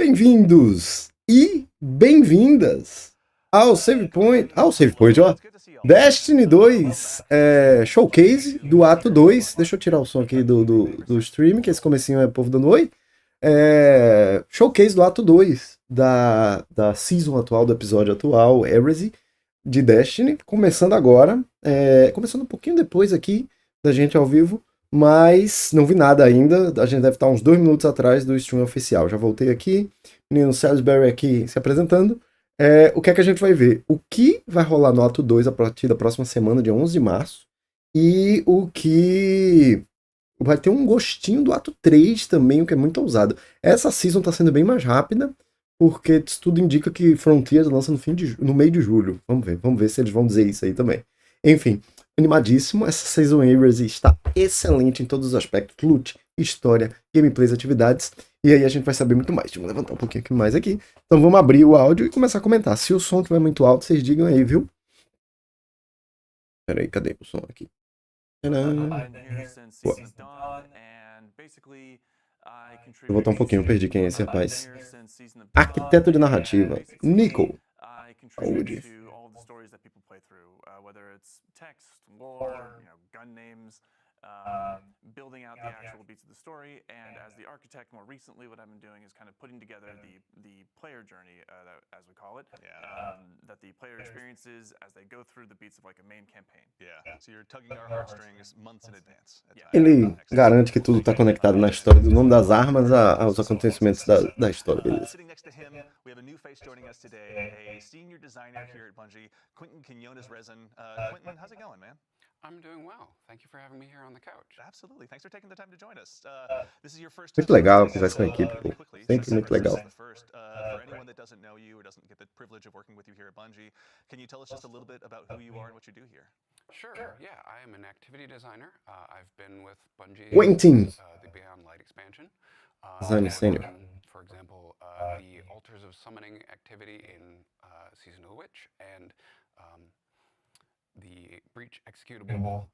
Bem-vindos e bem-vindas ao Save Point, ó. Destiny 2, Showcase do ato 2. Deixa eu tirar o som aqui do stream, que esse comecinho é o povo dando oi. Showcase do ato 2 da season atual, do episódio atual, Heresy, de Destiny, começando agora. Começando um pouquinho depois aqui da gente ao vivo, mas não vi nada ainda. A gente deve estar uns 2 minutos atrás do stream oficial. Já voltei aqui, menino Salisbury aqui se apresentando. O que é que a gente vai ver? O que vai rolar no ato 2 a partir da próxima semana, dia 11 de março, e o que vai ter um gostinho do ato 3 também, o que é muito ousado. Essa season tá sendo bem mais rápida, porque tudo indica que Frontiers lança no meio de julho. Vamos ver se eles vão dizer isso aí também. Enfim, animadíssimo. Essa season Heresy está excelente em todos os aspectos: loot, história, gameplays, atividades. E aí a gente vai saber muito mais. Deixa eu levantar um pouquinho mais aqui. Então vamos abrir o áudio e começar a comentar. Se o som estiver muito alto, vocês digam aí, viu? Peraí, cadê o som aqui? Vou voltar um pouquinho, eu perdi quem é esse rapaz. Arquiteto de narrativa, Nico. Saúde. Building out the actual beats of the story, and as the architect, more recently, what I've been doing is kind of putting together the player journey, as we call it, that the player experiences as they go through the beats of like a main campaign. So you're tugging our heartstrings months in advance. Ele garante que tudo está conectado na história, do nome das armas aos acontecimentos da história, beleza. Sitting next to him, we have a new face joining us today, a senior designer here at Bungie, Quentin Quinones-Resin. Quentin, how's it going, man? I'm doing well. Thank you for having me here on the couch. Absolutely. Thanks for taking the time to join us. This is your first Muito legal conversar com a equipe, pô. Sempre muito legal. For anyone that doesn't know you or doesn't get the privilege of working with you here at Bungie, can you tell us just a little bit about who you are and what you do here? Sure. Yeah, I am an activity designer. I've been with Bungie Quentin. the Beyond Light expansion. Designer senior. For example, the Altars of Summoning activity in Season of the Witch, and the Breach executable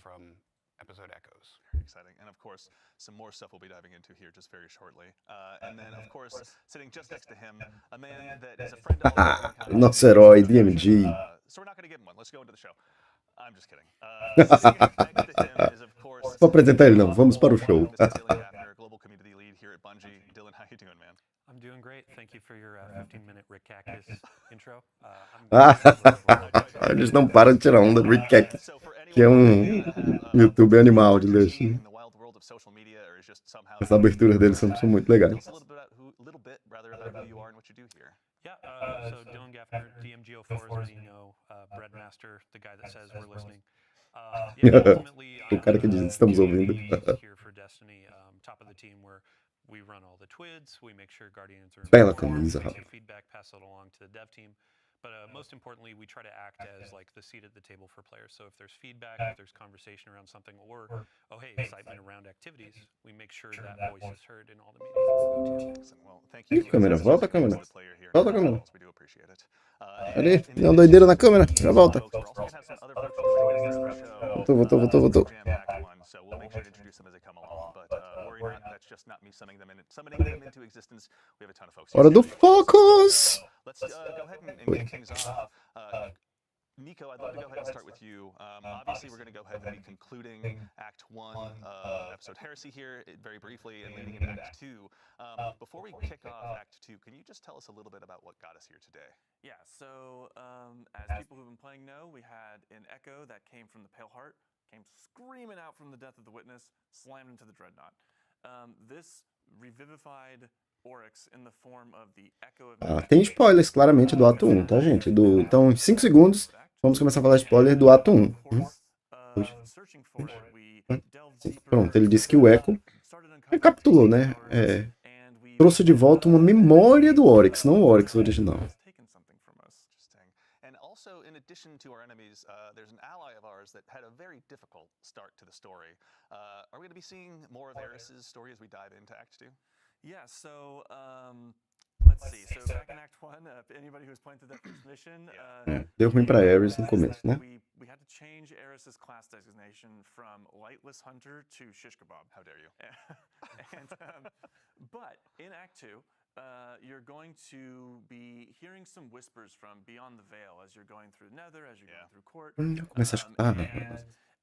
from episode Echoes. Very exciting. And of course, some more stuff we'll be diving into here just very shortly. And then, of course, sitting just next to him, a man that is a friend of the Nosso herói, DMG. So we're not going to give him one. Let's go into the show. I'm just kidding. Sitting next to him is, of course, Vou apresentar ele não, vamos para o show. Global community lead here at Bungie. Dylan, how you doing, man? I'm doing great. Thank you for your 15-minute Rick Cactus intro. Eles não param de tirar onda do Rick Cactus, que é YouTube animal de Destiny. As aberturas deles são muito legais. Yeah, so Dylan Gaffner, DMGO4, as you know, Breadmaster, the guy that says we're listening. Ultimately, O cara que diz, estamos ouvindo. Here for Destiny, top of the team, where we run all the TWIDs, we make sure Guardians are Bela informed, camisa, we rapaz. give feedback, pass it along to the dev team. But most importantly, we try to act as like the seat at the table for players. So if there's feedback, if there's conversation around something, or excitement around activities, we make sure that voice is heard in all the meetings. Well, thank you. Câmera, volta a câmera. Volta a câmera. We do appreciate it. Ali, tem uma doideira na câmera, já volta. Voltou. So we'll make sure to introduce them as they come along. But worry not, that's just not me summoning them into existence. We have a ton of folks. Hora do Focus! Let's go ahead and kick things off. Nico, I'd love to go ahead and start with you. Obviously, we're going to go ahead and be concluding Act 1 of episode Heresy here very briefly and leading into Act 2. Before we kick off Act 2, can you just tell us a little bit about what got us here today? Yeah, so as people who've been playing know, we had an echo that came from the Pale Heart, came screaming out from the death of the witness, slammed into the Dreadnought. This revivified Oryx in the form of the echo of... Tem spoilers claramente do ato 1, tá, gente? Então, em 5 segundos, vamos começar a falar spoiler do ato 1. Pronto, ele disse que o Echo recapitulou, né? Trouxe de volta uma memória do Oryx, não o Oryx original. Also, in addition to our enemies, there's an ally of ours that had a very difficult start to the story. Are we going to be seeing more of Eris's story as we dive into Act 2? Yeah, so let's see. So back in Act 1, anybody who's playing through that first mission... Deu ruim pra Eris no começo, né? We had to change Eris's class designation from Lightless Hunter to Shish Kebab. How dare you? But in Act 2, you're going to be hearing some whispers from beyond the veil as you're going through Nether, as you're going through Court. Começa a escutar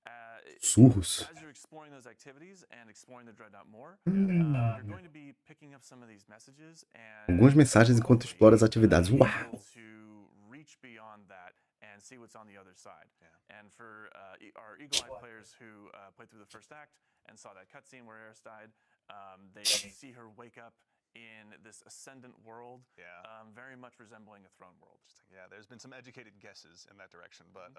And sussurros. as you're exploring those activities and exploring the Dreadnought more, you're going to be picking up some of these messages and Algumas mensagens enquanto explora as atividades. able Uau! to reach beyond that and see what's on the other side. And for our eagle-eyed players who played through the first act and saw that cutscene where Eris died, they see her wake up in this ascendant world, very much resembling a throne world. Yeah, there's been some educated guesses in that direction, but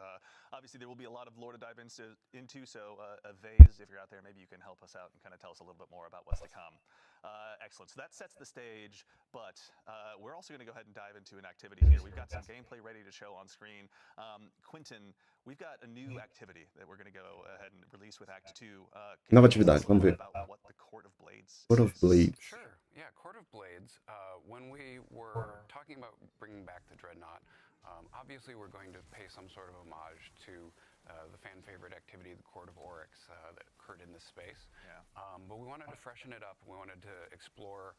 obviously there will be a lot of lore to dive into. So, Vase, if you're out there, maybe you can help us out and kind of tell us a little bit more about what's to come. Excellent. So that sets the stage, but we're also going to go ahead and dive into an activity here. We've got some gameplay ready to show on screen. Quentin, we've got a new activity that we're going to go ahead and release with Act 2. Nova atividade, vamos ver. About what the Court of Blades Court of Blades. Sure. Yeah, Court of Blades. When we were talking about bringing back the Dreadnought, obviously we're going to pay some sort of homage to the fan favorite activity, the Court of Oryx, that occurred in this space. But we wanted to freshen it up. We wanted to explore,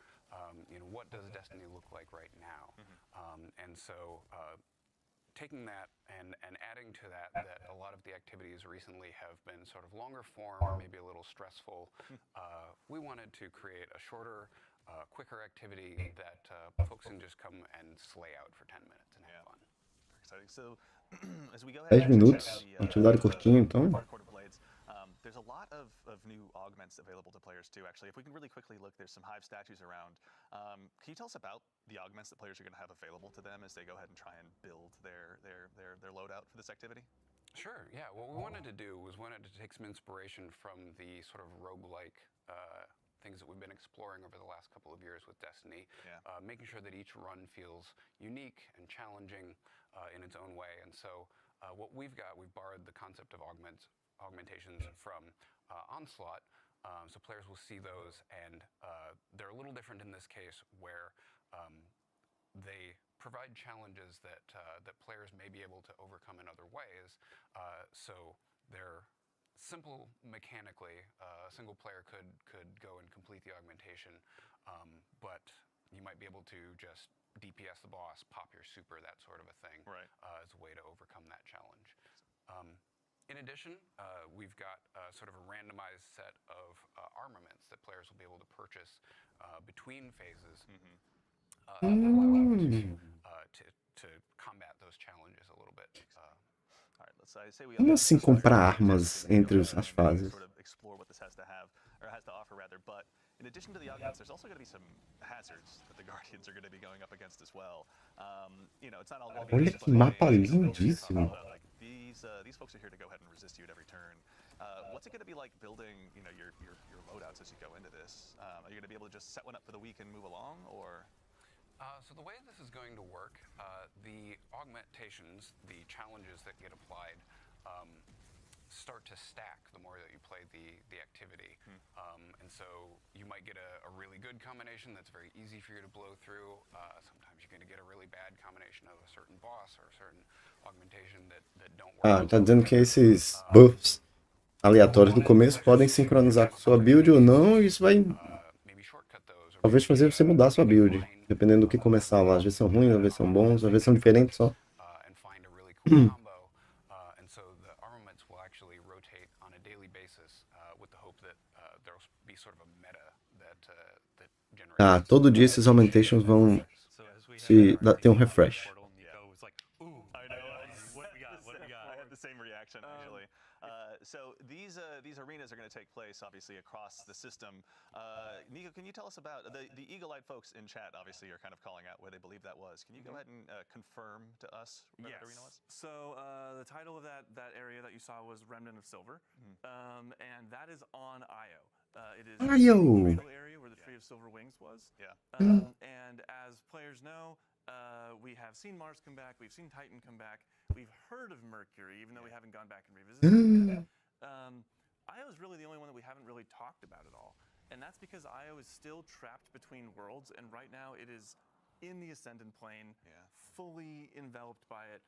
what does Destiny look like right now? And so taking that and adding to that a lot of the activities recently have been sort of longer form, maybe a little stressful. We wanted to create a shorter, quicker activity that folks can just come and slay out for 10 minutes and have fun. Exciting. So, as we go ahead 10 minutos, atividade curtinha, então. Court of Blades, there's a lot of new augments available to players too, actually. If we can really quickly look, there's some hive statues around. Can you tell us about the augments that players are going to have available to them as they go ahead and try and build their loadout for this activity? Sure, yeah. What we wanted to do was wanted to take some inspiration from the sort of roguelike things that we've been exploring over the last couple of years with Destiny, making sure that each run feels unique and challenging in its own way. And so what we've borrowed the concept of augmentations from Onslaught, so players will see those, and they're a little different in this case, where they provide challenges that players may be able to overcome in other ways. So they're simple mechanically. A single player could go and complete the augmentation, but you might be able to just DPS the boss, pop your super, that sort of a thing, as a way to overcome that challenge. In addition, we've got sort of a randomized set of armaments that players will be able to purchase between phases that allow them to combat those challenges a little bit. Como assim comprar armas entre as fases? Explore what this has to have, or has to offer rather, but in addition to the augments, there's also going to be some hazards that the Guardians are going to be going up against as well. It's not all going to be. Olha que mapa lindíssimo. These folks are here to go ahead and resist you at every turn. What's it going to be like building, your loadouts as you go into this? Are you going to be able to just set one up for the week and move along, or? So the way this is going to work, the augmentations, the challenges that get applied, start to stack the more that you play the activity. And so you might get a really good combination that's very easy for you to blow through. Sometimes you're going to get a really bad combination of a certain boss or a certain augmentation that don't work. Tá dizendo que esses buffs aleatórios do começo podem sincronizar com sua build ou não, e isso vai talvez fazer você mudar sua build, dependendo do que começar lá. Às vezes são ruins, às vezes são bons, às vezes são diferentes só. Tá, todo dia esses augmentations vão ter um refresh. So these arenas are going to take place, obviously, across the system. Nico, can you tell us about the eagle-eyed folks in chat? Obviously, are kind of calling out where they believe that was. Can you go ahead and confirm to us where that arena was? So the title of that area that you saw was Remnant of Silver, and that is on Io. It is the area where the Tree of Silver Wings was. And as players know, we have seen Mars come back, we've seen Titan come back, we've heard of Mercury, even though we haven't gone back and revisited it. Io is really the only one that we haven't really talked about at all. And that's because Io is still trapped between worlds, and right now it is in the Ascendant Plane, fully enveloped by it.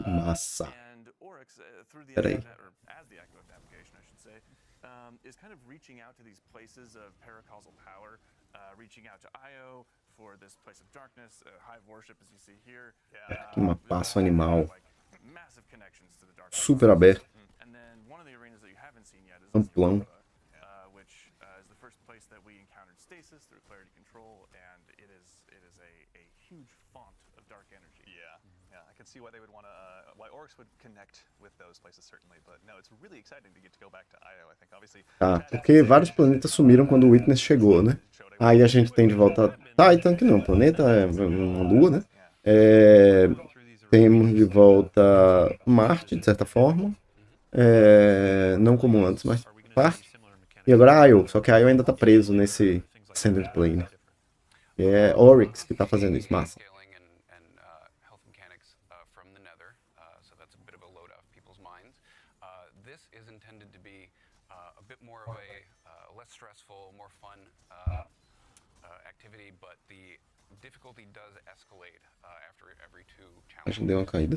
And Oryx, through the as the Echo application, I should say, is kind of reaching out to these places of paracausal power, reaching out to Io for this place of darkness, hive worship, as you see here. Que mapaço animal. Like massive connections to the dark. Super aberto. And then one of the arenas that you haven't seen yet is Amplão. which is the first place that we encountered stasis through clarity control, and it is a huge font of dark energy. Yeah, I can see why they would want to, why Oryx would connect with those places certainly, but no, it's really exciting to get to go back to Io, I think, obviously. Tá, porque vários planetas sumiram quando o Witness chegou, né? Aí a gente tem de volta Titan, que não é um planeta, é uma lua, né? Temos de volta Marte, de certa forma. Não como antes, mas parte. E agora Io, só que Io ainda tá preso nesse Ascendant Plane. E é Oryx que tá fazendo isso, massa. Scaling and health mechanics from the Nether, so that's a bit of a load off people's minds. This is intended to be a bit more of a less stressful, more fun activity, but the difficulty does escalate after every 2 A gente challenges. deu uma caída.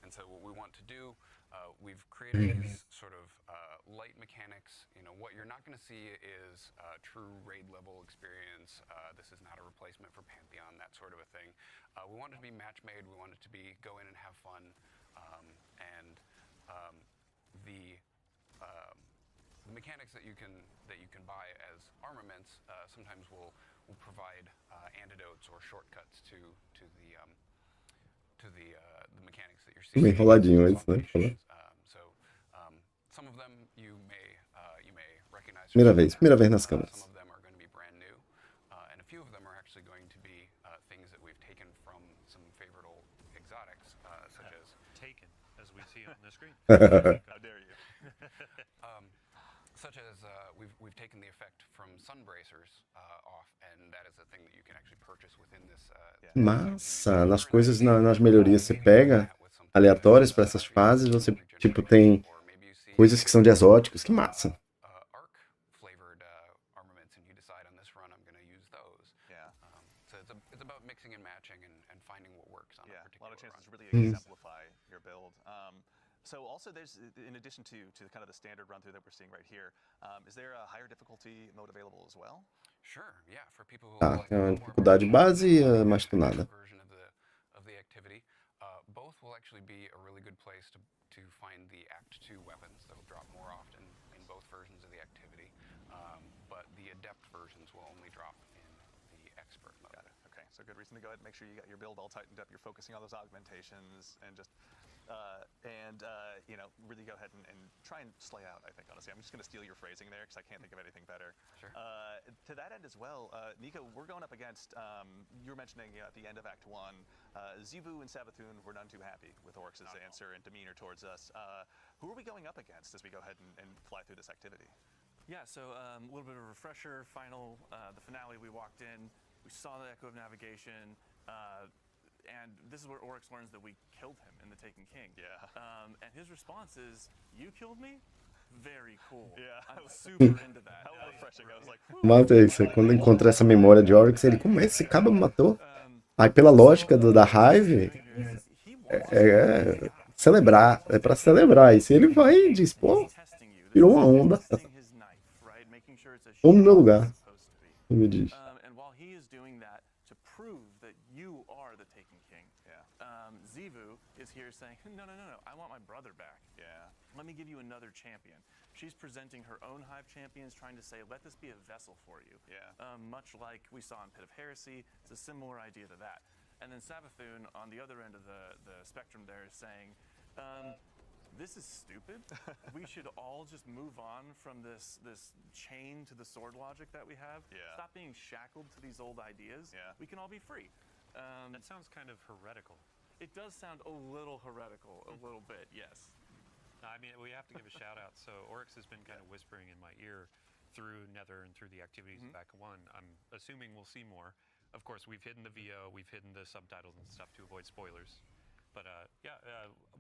And so what we want to do, we've created these sort of light mechanics. You know, what you're not going to see is true raid level experience. This is not a replacement for Pantheon, that sort of a thing. We want it to be match made. We want it to be go in and have fun. And the mechanics that you can buy as armaments sometimes will provide antidotes or shortcuts to the mechanics that you're seeing. Bem enroladinho antes, né? Some of them you may recognize. Primeira vez nas câmeras. Some of them are going to be brand new, and a few of them are actually going to be things that we've taken from some favorite old exotics, such as taken, as we see on the screen. How dare you? such as we've taken the effect from sun bracers off, and that is a thing that you can actually purchase within this. Massa! Nas coisas, nas melhorias, você pega aleatórias para essas fases, você, tipo, tem coisas que são de exóticos. Que massa! Arc flavored armaments, and you decide on this run I'm going to use those. Yeah. So it's about mixing and matching and finding what works on a A particular lot of chances run. to really exemplify your build. So also there's, in addition to kind of the standard run through that we're seeing right here, is there a higher difficulty mode available as well? Sure, yeah, for people who Tá, like tem uma more dificuldade base e a mais tunada. version of the activity. Both will actually be a really good place to find the Act 2 weapons that will drop more often in both versions of the activity, but the adept versions will only drop in the expert mode. Got it. Okay, so good reason to go ahead and make sure you got your build all tightened up. You're focusing on those augmentations and just you know, really go ahead and try and slay out, I think, honestly. I'm just going to steal your phrasing there because I can't think of anything better. Sure. To that end as well, Nico, we're going up against, you were mentioning at the end of Act 1, Zivu and Savathun were none too happy with Oryx's answer and demeanor towards us. Who are we going up against as we go ahead and fly through this activity? Yeah, so a little bit of a refresher. The finale, we walked in, we saw the Echo of Navigation, and this is where Oryx learns that we killed him in the Taken King. Yeah. And his response is, "You killed me? Very cool. Yeah. I'm super into that." How refreshing. I was like, whew. Mata isso, quando encontra essa memória de Oryx, ele, como é esse cabo me matou? Aí pela lógica da Hive, celebrar, é pra celebrar. E se ele vai e diz, pô, virou uma onda. Vamos no meu lugar. Ele me diz. And while he is doing that to prove that you are the Taken King, Zivu is here saying, no, I want my brother back. Yeah. Let me give you another champion. She's presenting her own hive champions, trying to say, let this be a vessel for you. Yeah. Much like we saw in Pit of Heresy, it's a similar idea to that. And then Savathun, on the other end of the spectrum there, is saying, this is stupid. We should all just move on from this chain to the sword logic that we have. Yeah. Stop being shackled to these old ideas. Yeah. We can all be free. That sounds kind of heretical. It does sound a little heretical, a little bit, yes. No, I mean, we have to give a shout out. So Oryx has been kind of whispering in my ear through Nether and through the activities of Act 1. I'm assuming we'll see more. Of course, we've hidden the VO, we've hidden the subtitles and stuff to avoid spoilers. But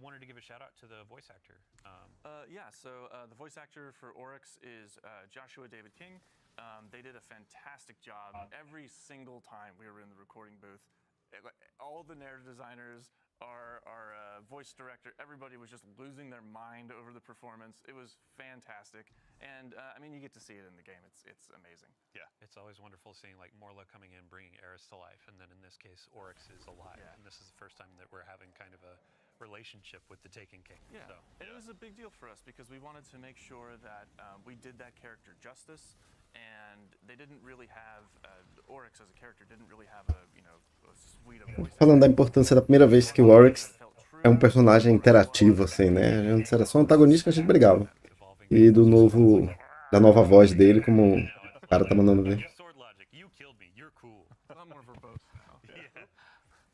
wanted to give a shout out to the voice actor. So the voice actor for Oryx is Joshua David King. They did a fantastic job every single time we were in the recording booth. all the narrative designers, our voice director, everybody was just losing their mind over the performance. It was fantastic, and I mean, you get to see it in the game. It's amazing. Yeah, it's always wonderful seeing like Morla coming in, bringing Eris to life, and then in this case, Oryx is alive, and this is the first time that we're having kind of a relationship with the Taken King. Yeah, so, it was a big deal for us because we wanted to make sure that we did that character justice. And they didn't really have Oryx as a character didn't really have a suite of voices. Falando da importância da primeira vez que o Oryx é um personagem interativo, assim, né? Antes era só um antagonista que a gente brigava. E da nova voz dele, como o cara tá mandando ver.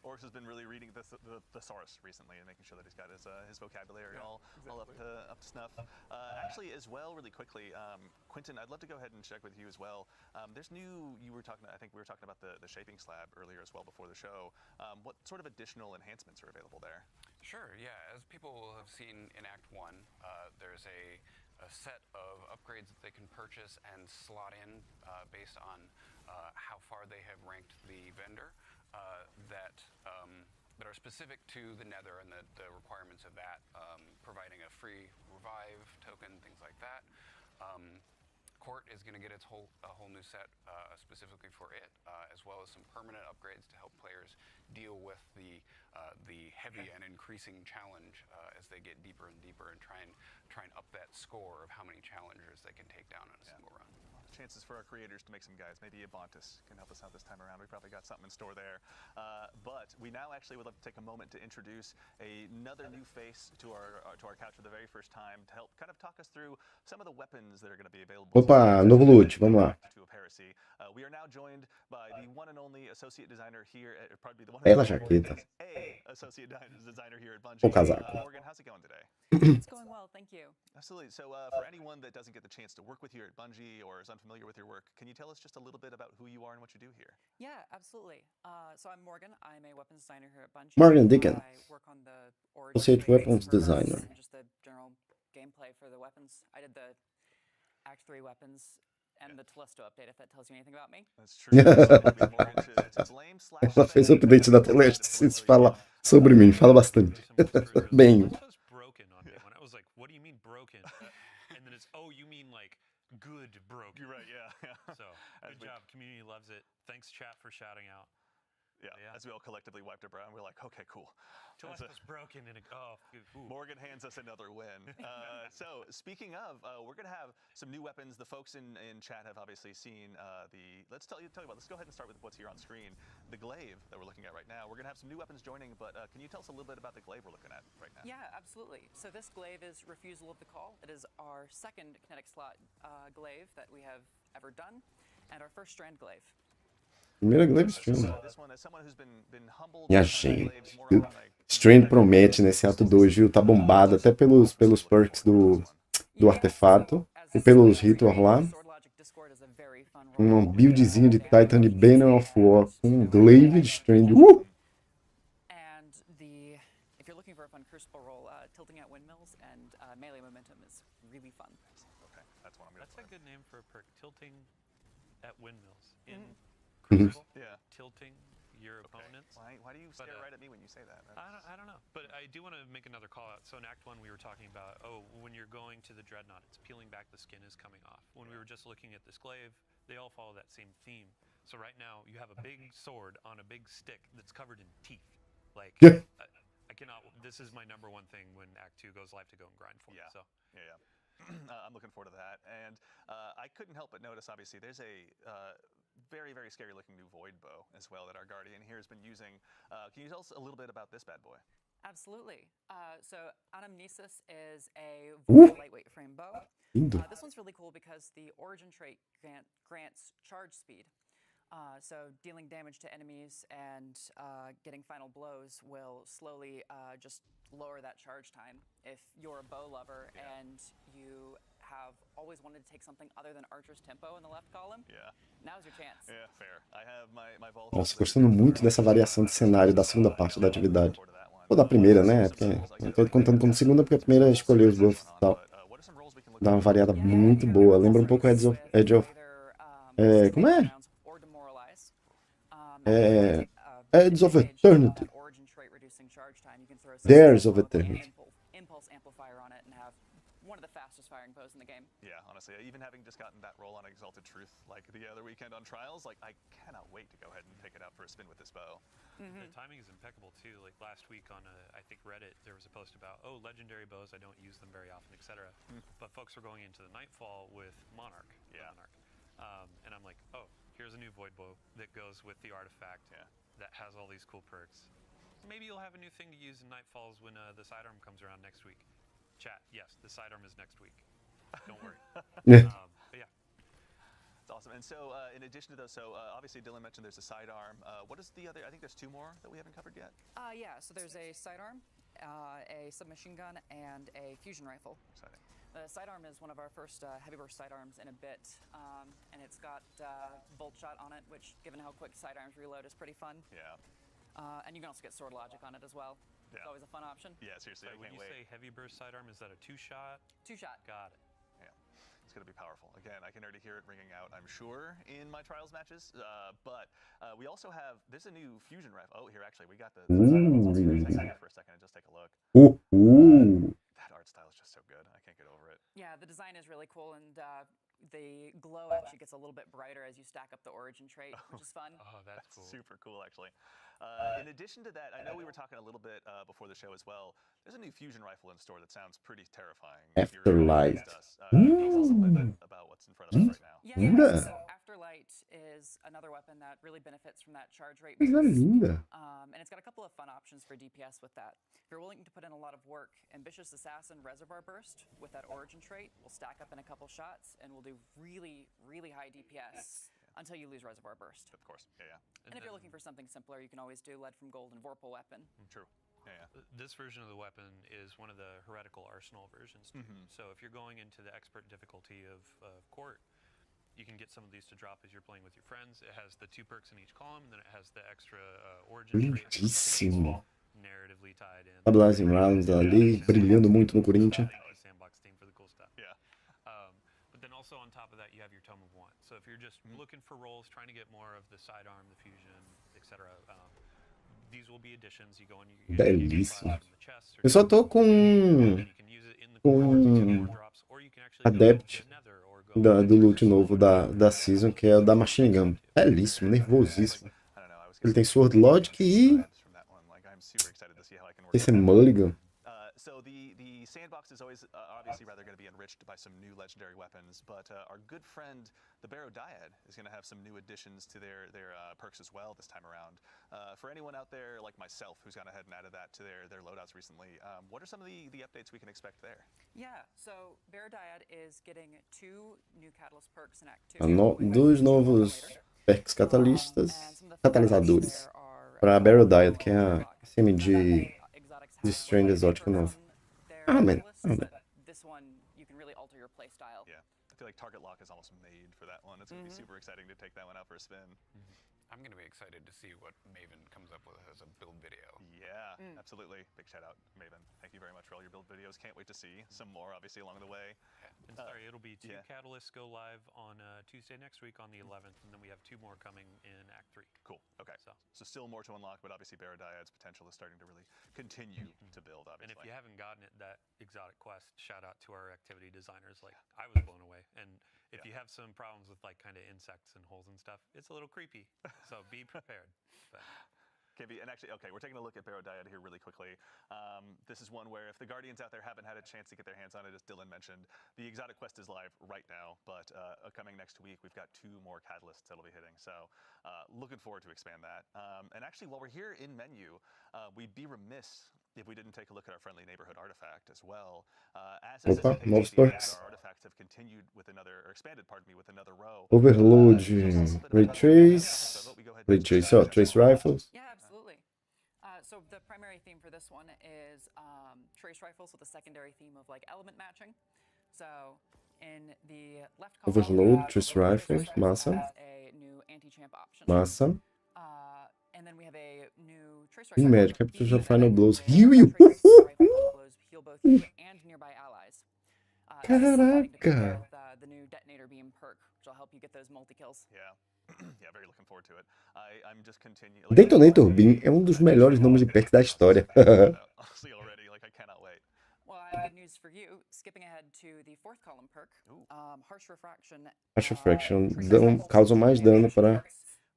Oryx has been really reading the thesaurus recently and making sure that he's got his vocabulary all up to snuff. Actually, as well, really quickly, Quentin, I'd love to go ahead and check with you as well. There's new. I think we were talking about the shaping slab earlier as well before the show. What sort of additional enhancements are available there? Sure. Yeah, as people will have seen in Act 1, there's a set of upgrades that they can purchase and slot in based on how far they have ranked the vendor. That are specific to the Nether and the requirements of that, providing a free revive token, things like that. Court is going to get a whole new set specifically for it, as well as some permanent upgrades to help players deal with the heavy and increasing challenge as they get deeper and deeper and try and up that score of how many challengers they can take down in a single run. Chances for our creators to make some guys. Maybe Abontis can help us out this time around. We probably got something in store there. But we now actually would love to take a moment to introduce another new face to our couch for the very first time to help kind of talk us through some of the weapons that are going to be available. Opa, novo loot, vamos lá. Heresy. We are now joined by the one and only associate designer here at probably the one Bela jaqueta. associate designer here at Bungie. O casaco. Morgan, how's it going today? It's going well, thank you. Absolutely. So for anyone that doesn't get the chance to work with you at Bungie or is unfamiliar with your work, can you tell us just a little bit about who you are and what you do here? Yeah, absolutely. So I'm Morgan. I'm a weapons designer here at Bungie. Morgan Dickens. I work on the origin Associate phase weapons for us designer. and just the general gameplay for the weapons. I did the Act 3 weapons and the Telesto update, if that tells you anything about me. That's true. Ela fez o update da Teleste, se fala sobre mim, fala bastante. Bem. I was like, what do you mean broken? And then it's, oh, you mean like good broken. You're right, yeah. So, good job. Community loves it. Thanks, chat, for shouting out. Yeah, as we all collectively wiped our brow, and we're like, okay, cool. Telesto's broken, and Morgan hands us another win. So, speaking of, we're going to have some new weapons. The folks in chat have obviously seen let's tell you about, let's go ahead and start with what's here on screen. The glaive that we're looking at right now. We're going to have some new weapons joining, but can you tell us a little bit about the glaive we're looking at right now? Yeah, absolutely. So this glaive is Refusal of the Call. It is our second kinetic slot glaive that we have ever done, and our first strand glaive. Primeira glaive Strand. Minha gente, Strand promete nesse ato 2, viu? Tá bombado até pelos perks do artefato e pelos rituals lá. Um buildzinho de Titan de Banner of War com glaive de Strand. And if you're looking for a fun crucible roll, tilting at windmills and melee momentum is really fun. Okay, that's one I'm going to That's a good name for a perk. Tilting at windmills in Mhm. tilting your opponents. Why do you stare right at me when you say that? I don't know, but I do want to make another call out. So in Act 1 we were talking about, when you're going to the Dreadnought, it's peeling back, the skin is coming off. When we were just looking at this glaive, they all follow that same theme. So right now you have a big sword on a big stick that's covered in teeth. Like, Yeah. I cannot, this is my number one thing when Act 2 goes live to go and grind for me. So. Yeah. I'm looking forward to that. And I couldn't help but notice, obviously, there's a very, very scary looking new void bow as well that our Guardian here has been using. Can you tell us a little bit about this bad boy? Absolutely. So Anamnesis is a lightweight frame bow. This one's really cool because the origin trait grants charge speed. So dealing damage to enemies and getting final blows will slowly just lower that charge time. If you're a bow lover and you have always wanted to take something other than Archer's Tempo in the left column, now's your chance. Yeah, fair. I have my vault. Nossa, gostando muito dessa variação de cenário da segunda parte da atividade. Ou da primeira, né? Porque eu tô contando como segunda porque a primeira escolheu os buffs e tal. Dá uma variada muito boa. Lembra um pouco Edge of... como é? Edge of advantage Eternity. that origin trait reducing charge time. You can throw Dares of an Eternity. impulse amplifier on it and have one of the fastest firing bows in the game. Yeah, honestly, even having just gotten that roll on Exalted Truth like the other weekend on Trials, like I cannot wait to go ahead and take it out for a spin with this bow. The timing is impeccable too. Like last week on I think Reddit, there was a post about legendary bows. I don't use them very often, etc. But folks were going into the Nightfall with Monarch. Yeah. Monarch. And I'm like, oh, here's a new Void bow that goes with the artifact. That has all these cool perks. Maybe you'll have a new thing to use in Nightfalls when the sidearm comes around next week. Chat, yes, the sidearm is next week. Don't worry. Yeah. But yeah. It's awesome. And so, in addition to those, obviously Dylan mentioned there's a sidearm. What is the other? I think there's two more that we haven't covered yet. Yeah, so there's a sidearm, a submachine gun, and a fusion rifle. Exciting. The sidearm is one of our first heavy burst sidearms in a bit, and it's got bolt shot on it, which, given how quick sidearms reload, is pretty fun. Yeah. And you can also get sword logic on it as well. It's always a fun option. Yeah, seriously, So I when can't you wait. say heavy burst sidearm, is that a 2-shot? 2-shot. Got it. Yeah, it's going to be powerful. Again, I can already hear it ringing out, I'm sure, in my Trials matches. But we also have, there's a new fusion rifle. Oh, here, actually, we got the sidearm ones also. Take a for a second and just take a look. Ooh. That art style is just so good. I can't get over it. Yeah, the design is really cool, and the glow actually gets a little bit brighter as you stack up the origin trait, which is fun. Oh, that's cool. Super cool, actually. In addition to that, I know we were talking a little bit before the show as well. There's a new fusion rifle in store that sounds pretty terrifying. if you're Afterlight. against us. Can you tell us a little bit about what's in front of us right now? Yeah, so Afterlight is another weapon that really benefits from that charge rate Coisa boost. linda. And it's got a couple of fun options for DPS with that. If you're willing to put in a lot of work, Ambitious Assassin Reservoir Burst with that origin trait will stack up in a couple shots and will do really, really high DPS until you lose Reservoir Burst. Of course, yeah. And if you're looking for something simpler, you can always do Lead from Gold and Vorpal Weapon. True. Yeah. This version of the weapon is one of the heretical arsenal versions too. So if you're going into the expert difficulty of court, you can get some of these to drop as you're playing with your friends. It has the 2 perks in each column, and then it has the extra origin trait Lindíssimo. narratively tied in. A Blazing Rounds ali, brilhando muito no Corinthians. Thank you, Sandbox team, for the cool stuff. Yeah. But then also on top of that, you have your Tome of Want. So if you're just looking for rolls, trying to get more of the sidearm, the fusion, etc., these will be additions. You go and you get Belíssimo. files from the chest, or Eu só tô com you can use it in the core to get more drops, or you can actually go Adept into Nether or go do loot novo da Season, que é o da Machine Gun. Belíssimo, nervosíssimo. I don't know. I was Ele tem Sword Logic e from that one. Like, I'm super excited to see how I can work esse é with that. Mulligan. So the sandbox is always obviously rather going to be enriched by some new legendary weapons, but our good friend the Barrow Dyad is going to have some new additions to their perks as well this time around. For anyone out there like myself who's gone ahead and added that to their loadouts recently, what are some of the updates we can expect there? Yeah, so Barrow Dyad is getting 2 new Catalyst perks in Act 2. Dois novos perks catalisadores para Barrow Dyad, que é a semi de Strain exótico novo. Amém. This one, you can really alter your play style. Yeah, I feel like Target Lock is almost made for that one. It's going to be super exciting to take that one out for a spin. I'm going to be excited to see what Maven comes up with as a build video. Yeah, absolutely. Big shout out, Maven. Thank you very much for all your build videos. Can't wait to see some more, obviously, along the way. And sorry, it'll be 2 catalysts go live on Tuesday next week on the 11th, and then we have 2 more coming in Act 3. Cool. Okay. So still more to unlock, but obviously Barrow Dyad's potential is starting to really continue to build, obviously. And if you haven't gotten it, that exotic quest, shout out to our activity designers. Like, I was blown away. And if you have some problems with like kind of insects and holes and stuff, it's a little creepy. So be prepared. But Can be, and actually, okay, we're taking a look at Barrow Dyad here really quickly. This is one where if the Guardians out there haven't had a chance to get their hands on it, as Dylan mentioned, the Exotic Quest is live right now, but coming next week, we've got 2 more catalysts that'll be hitting. So looking forward to expand that. And actually, while we're here in menu, we'd be remiss if we didn't take a look at our friendly neighborhood artifact as well. As Opa, anticipated, novos the perks. our artifacts have continued with another, or expanded, pardon me, with another row. Overload, Ray Trace, ó, Trace Rifles. Yeah, absolutely. So the primary theme for this one is trace rifles with a secondary theme of like element matching. So in the left column, Overload, Trace Rifles, massa, has a new anti-champ option. massa. And then we have a new trace E rifle. Magic, Capture Beacon Final Venom, Blows. where trace rifle blows heal both you and nearby allies. Caraca! The new detonator beam perk, which will help you get those multi-kills. Yeah. Yeah, very looking forward to it. I'm just continuing. Detonator Beam é um dos melhores nomes de perk da história. Honestly, already, like I cannot wait. Well, I have good news for you. Skipping ahead to the fourth column perk, harsh refraction. Harsh Refraction causa mais dano para...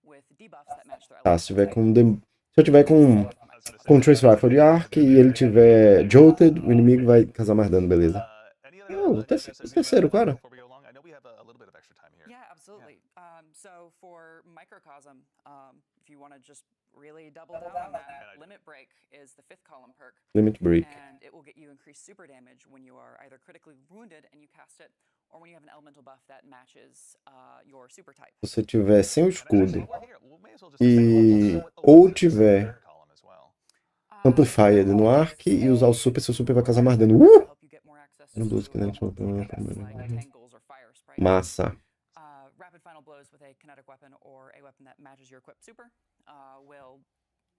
With debuffs that match their Tá, se eu tiver com Trace Rifle de Arc e ele tiver Jolted, o inimigo vai causar mais dano, beleza. O terceiro, cara. Yeah, absolutely. So for microcosm, if you want to just really double down on that, limit break is the fifth column perk. Limit Break. And it will get you increased super damage when you are either critically wounded and you cast it, or when you have an elemental buff that matches your super type. Se você tiver sem o escudo e ou tiver Amplified no Arc e usar o super, seu super vai causar mais dano. Massa. Rapid final blows with a kinetic weapon or a weapon that matches your equipped super will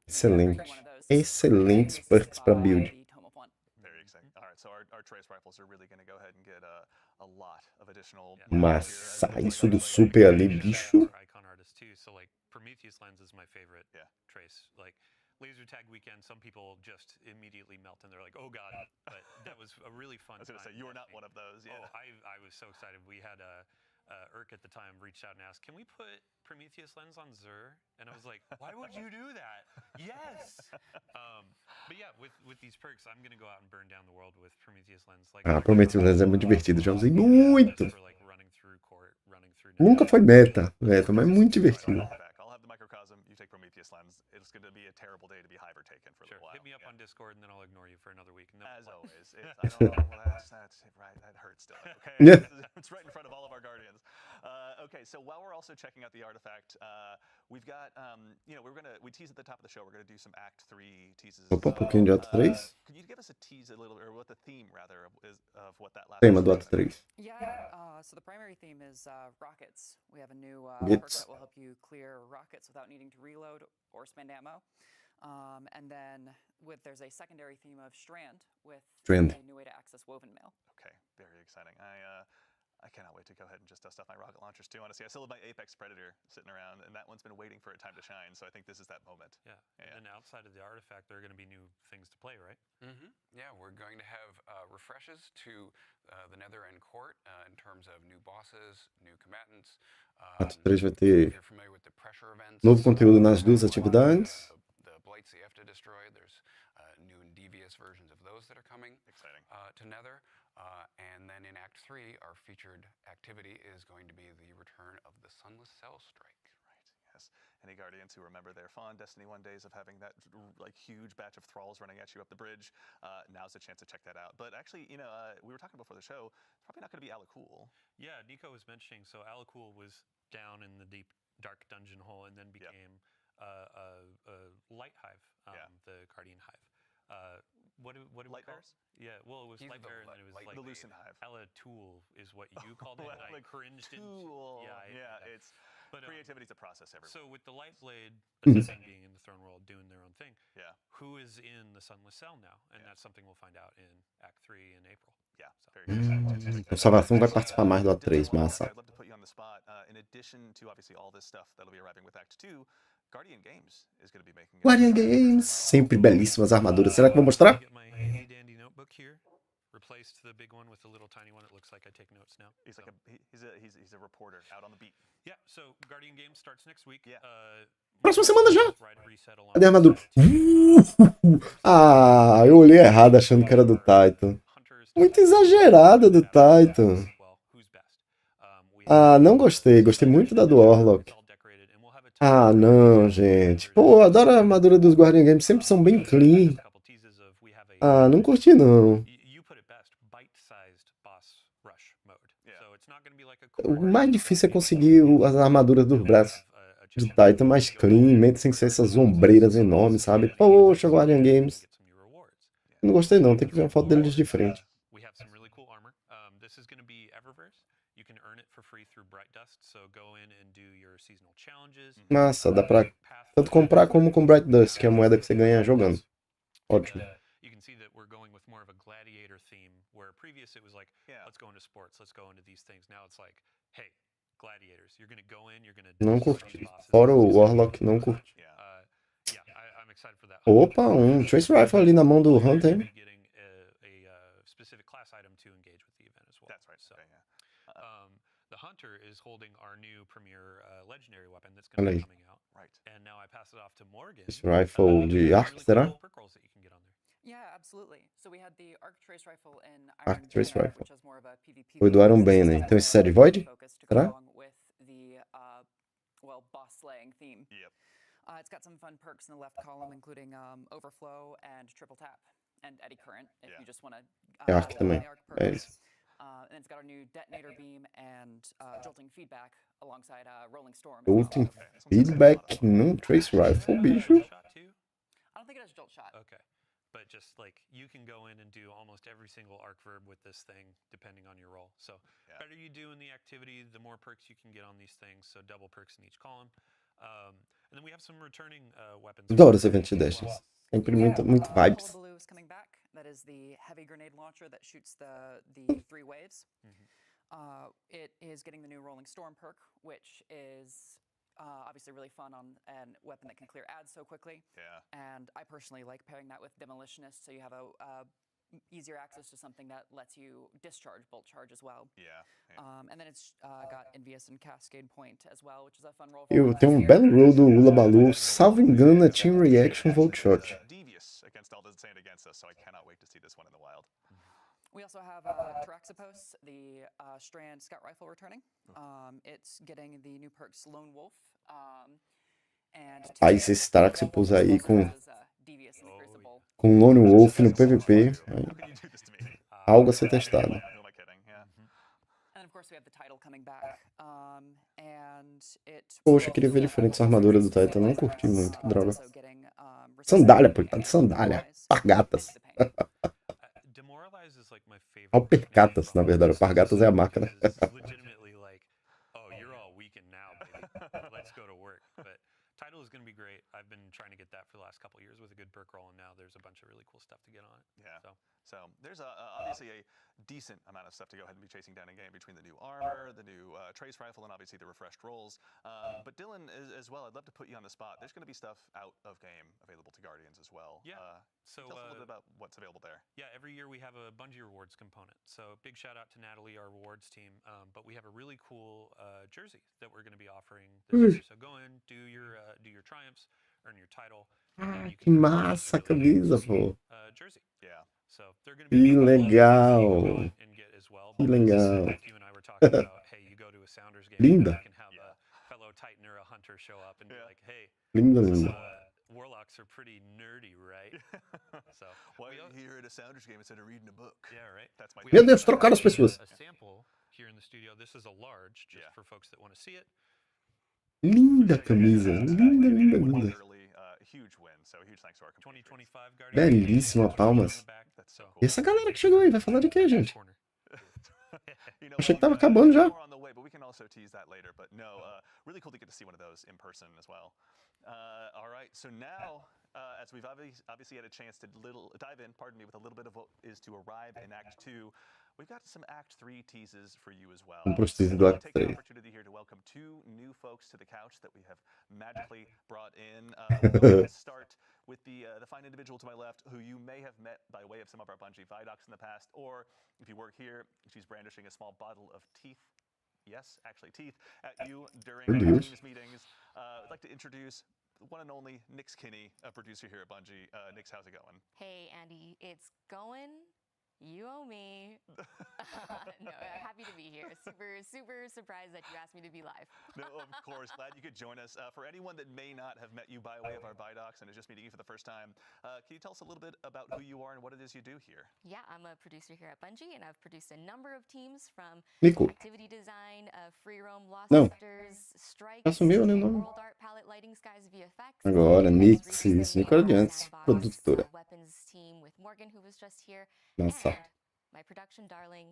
Excelente. Excelentes perks para build. Very exciting. All right, so our trace rifles are really going to go ahead and get a lot of additional. Massa, isso do super ali, bicho. Icon artist too. So like Prometheus lens is my favorite trace. Like laser tag weekend, some people just immediately melt and they're like, "Oh God!" But that was a really fun. I was going to say you were not one of those. Yeah. Oh, I was so excited. We had Irk at the time reached out and asked, "Can we put Prometheus lens on Xur?" And I was like, "Why would you do that?" Yes. But yeah, with these perks, I'm gonna go out and burn down the world with Prometheus lens. Like, Prometheus lens é muito divertido. Já usei muito. Nunca foi meta, mas muito divertido. Prometheus lens. It's going to be a terrible day to be Hiver taken for a little while. Hit me up on Discord and then I'll ignore you for another week. As always. I don't know. Well, that's right. That hurts still. Okay. Yeah. It's right in front of all of our guardians. Okay, so while we're also checking out the artifact, we've got, we teased at the top of the show, we're going to do some Act 3 teases. Opa, pouquinho de Ato 3. Can you give us a tease a little, or what the theme, rather, is of what that last Tema do Ato 3. Yeah, so the primary theme is rockets. We have a new perk Gets. that will help you clear rockets without needing to reload or spend ammo. And then there's a secondary theme of Strand with Strand. a new way to access woven mail. Okay, very exciting. I cannot wait to go ahead and just dust off my rocket launchers too. Honestly, I still have my Apex Predator sitting around, and that one's been waiting for a time to shine. So I think this is that moment. Yeah. And outside of the artifact, there are going to be new things to play, right? Yeah, we're going to have refreshes to the Nether and Court in terms of new bosses, new combatants. Ato 3 vai ter If you're familiar with the pressure events, novo conteúdo nas duas atividades. the blights that you have to destroy. There's new and devious versions of those that are coming. Exciting. To Nether. And then in Act 3, our featured activity is going to be the return of the Sunless Cell Strike. Right, yes. Any Guardians who remember their fond Destiny 1 days of having that like huge batch of thralls running at you up the bridge, now's the chance to check that out. But actually, we were talking before the show, it's probably not going to be Alakul. Yeah, Nico was mentioning, so Alakul was down in the deep, dark dungeon hole and then became a light hive, the Guardian hive. What do we Light call bears? Yeah, well, it was Light Bear, and then it was like the Lucent Hive. Ella Tool is what you called it, and I cringed. Tool. Yeah, it's creativity's a process everywhere. So with the Light Blade assisting being in the Throne World doing their own thing, who is in the Sunless Cell now? And that's something we'll find out in Act 3 in April. Yeah, very exciting. O Salvação vai participar mais do Ato 3, massa. I'd love to put you on the spot. In addition to obviously all this stuff that'll be arriving with Act 2, Guardian Games is going to be making. Guardian Games, sempre belíssimas armaduras. Será que vou mostrar? Get my handy dandy notebook here. Replaced the big one with the little tiny one. It looks like I take notes now. He's like he's a reporter out on the beat. Yeah, so Guardian Games starts next week. Yeah. Próxima semana já. Ride reset along Cadê a armadura? Eu olhei errado achando que era do Titan. Muito exagerada do Titan. Não gostei. Gostei muito da do Warlock. Não, gente. Pô, adoro a armadura dos Guardian Games. Sempre são bem clean. Não curti, não. O mais difícil é conseguir as armaduras dos braços de Titan mais clean, sem ser essas ombreiras enormes, sabe? Poxa, Guardian Games. Não gostei, não. Tem que ver uma foto deles de frente. Massa, dá pra tanto comprar como com Bright Dust, que é a moeda que você ganha jogando. Ótimo. Where previous it was like, let's go into sports, let's go into these things. Now it's like, hey, gladiators, you're gonna go in, you're gonna Não destroy curti. these bosses. Fora o It's gonna be Warlock, não fun. curti. I'm excited for that. Opa, Trace Rifle ali na mão do Hunter, hein? Getting a specific class item to engage with the event as well. That's right. So, the Hunter is holding our new premier legendary weapon that's going to be coming out. Right. And now I pass it off to Morgan. Trace Rifle de arco, será? Perk rolls that you can get on there. Yeah, absolutely. So we had the Arc Trace Rifle in Arc Iron Trace Bane, Rifle. which is more of a PvP. Foi do Iron Bane, né? Então esse é de Void? Focus to go Será? along with the boss slaying theme. Yep. It's got some fun perks in the left column, including overflow and triple tap and eddy current if you just want to. É arco também. É isso. And it's got our new detonator beam and jolting feedback alongside rolling storm. Jolting feedback no Trace Rifle, bicho. I don't think it has jolt shot. Okay. But just like you can go in and do almost every single arc verb with this thing depending on your role. So better you do in the activity, the more perks you can get on these things. So double perks in each column. And then we have some returning weapons. Adoro esse evento de Destiny. Sempre muito vibes. Hullabaloo is coming back. That is the heavy grenade launcher that shoots the 3 waves. It is getting the new Rolling Storm perk, which is obviously really fun on a weapon that can clear ads so quickly. Yeah. And I personally like pairing that with Demolitionist, so you have a easier access to something that lets you discharge bolt charge as well. Yeah. And then it's got Envious and Cascade Point as well, which is a fun roll. Eu tenho belo roll do Hullabaloo, salvo engano, é Team Reaction Volt Shot. Devious against all the stand against us, so I cannot wait to see this one in the wild. We also have Taraxipos, the Strand Scout Rifle returning. It's getting the new perks Lone Wolf. Aí esses Taraxipos aí com Lone Wolf no PVP, algo a ser testado. Poxa, eu queria ver diferentes armaduras do Titan, não curti muito, que droga. Sandália, pô, ele tá de sandália. Pargatas. Alpercatas, na verdade. O Pargatas é a marca, né? Title is going to be great. I've been trying to get that for the last couple of years with a good perk roll, and now there's a bunch of really cool stuff to get on it. Yeah. So there's obviously a decent amount of stuff to go ahead and be chasing down in game between the new armor, the new trace rifle, and obviously the refreshed rolls. But Dylan, as well, I'd love to put you on the spot. There's going to be stuff out of game available to Guardians as well. Yeah. So tell us a little bit about what's available there. Yeah, every year we have a Bungie rewards component. So big shout out to Natalie, our rewards team. But we have a really cool jersey that we're going to be offering this year. So go in, do your triumphs, earn your title. Que massa a camisa, pô. Jersey. Yeah. So they're going to be legal. And get as well. Que legal. Like you and I were talking about, hey, you go to a Sounders game, Linda. You can have a fellow Titan or a Hunter show up and be like, hey, linda, linda. Warlocks are pretty nerdy, right? So why are you here at a Sounders game instead of reading a book? Yeah, right. That's my Meu Deus, trocaram as pessoas. A sample here in the studio. This is a large, just for folks that want to see it. Linda camisa, linda, linda, linda. Huge win, so huge thanks to our 2025 Belíssima, palmas. E essa galera que chegou aí, vai falar de quê, gente? Achei que tava acabando já. But we can also tease that later. But no, really cool to get to see one of those in person as well. All right, so now, as we've obviously had a chance to dive in, with a little bit of what is to arrive in Act 2, we've got some Act 3 teases for you as well. Vamos pro teaser do Act 3. Take the opportunity here to welcome 2 new folks to the couch that we have magically brought in. We'll start with the fine individual to my left, who you may have met by way of some of our Bungie Vidocs in the past, or if you work here, she's brandishing a small bottle of teeth. Yes, actually teeth at you during teams meetings. I'd like to introduce the one and only Nix Kinney, a producer here at Bungie. Nix, how's it going? Hey, Andy, it's going. You owe me. No, happy to be here. Super surprised that you asked me to be live. No, of course. Glad you could join us. For anyone that may not have met you by way of our Vidocs and is just meeting you for the first time, can you tell us a little bit about who you are and what it is you do here? Yeah, I'm a producer here at Bungie, and I've produced a number of teams from Nico. activity design, free roam, lost sectors, strikes, Assumiu, né, nome? world art, palette lighting, skies, VFX. Agora, Nix, isso, Nico adiante, produtora. Weapons team with Morgan, who was just here. Nossa. And my production darling,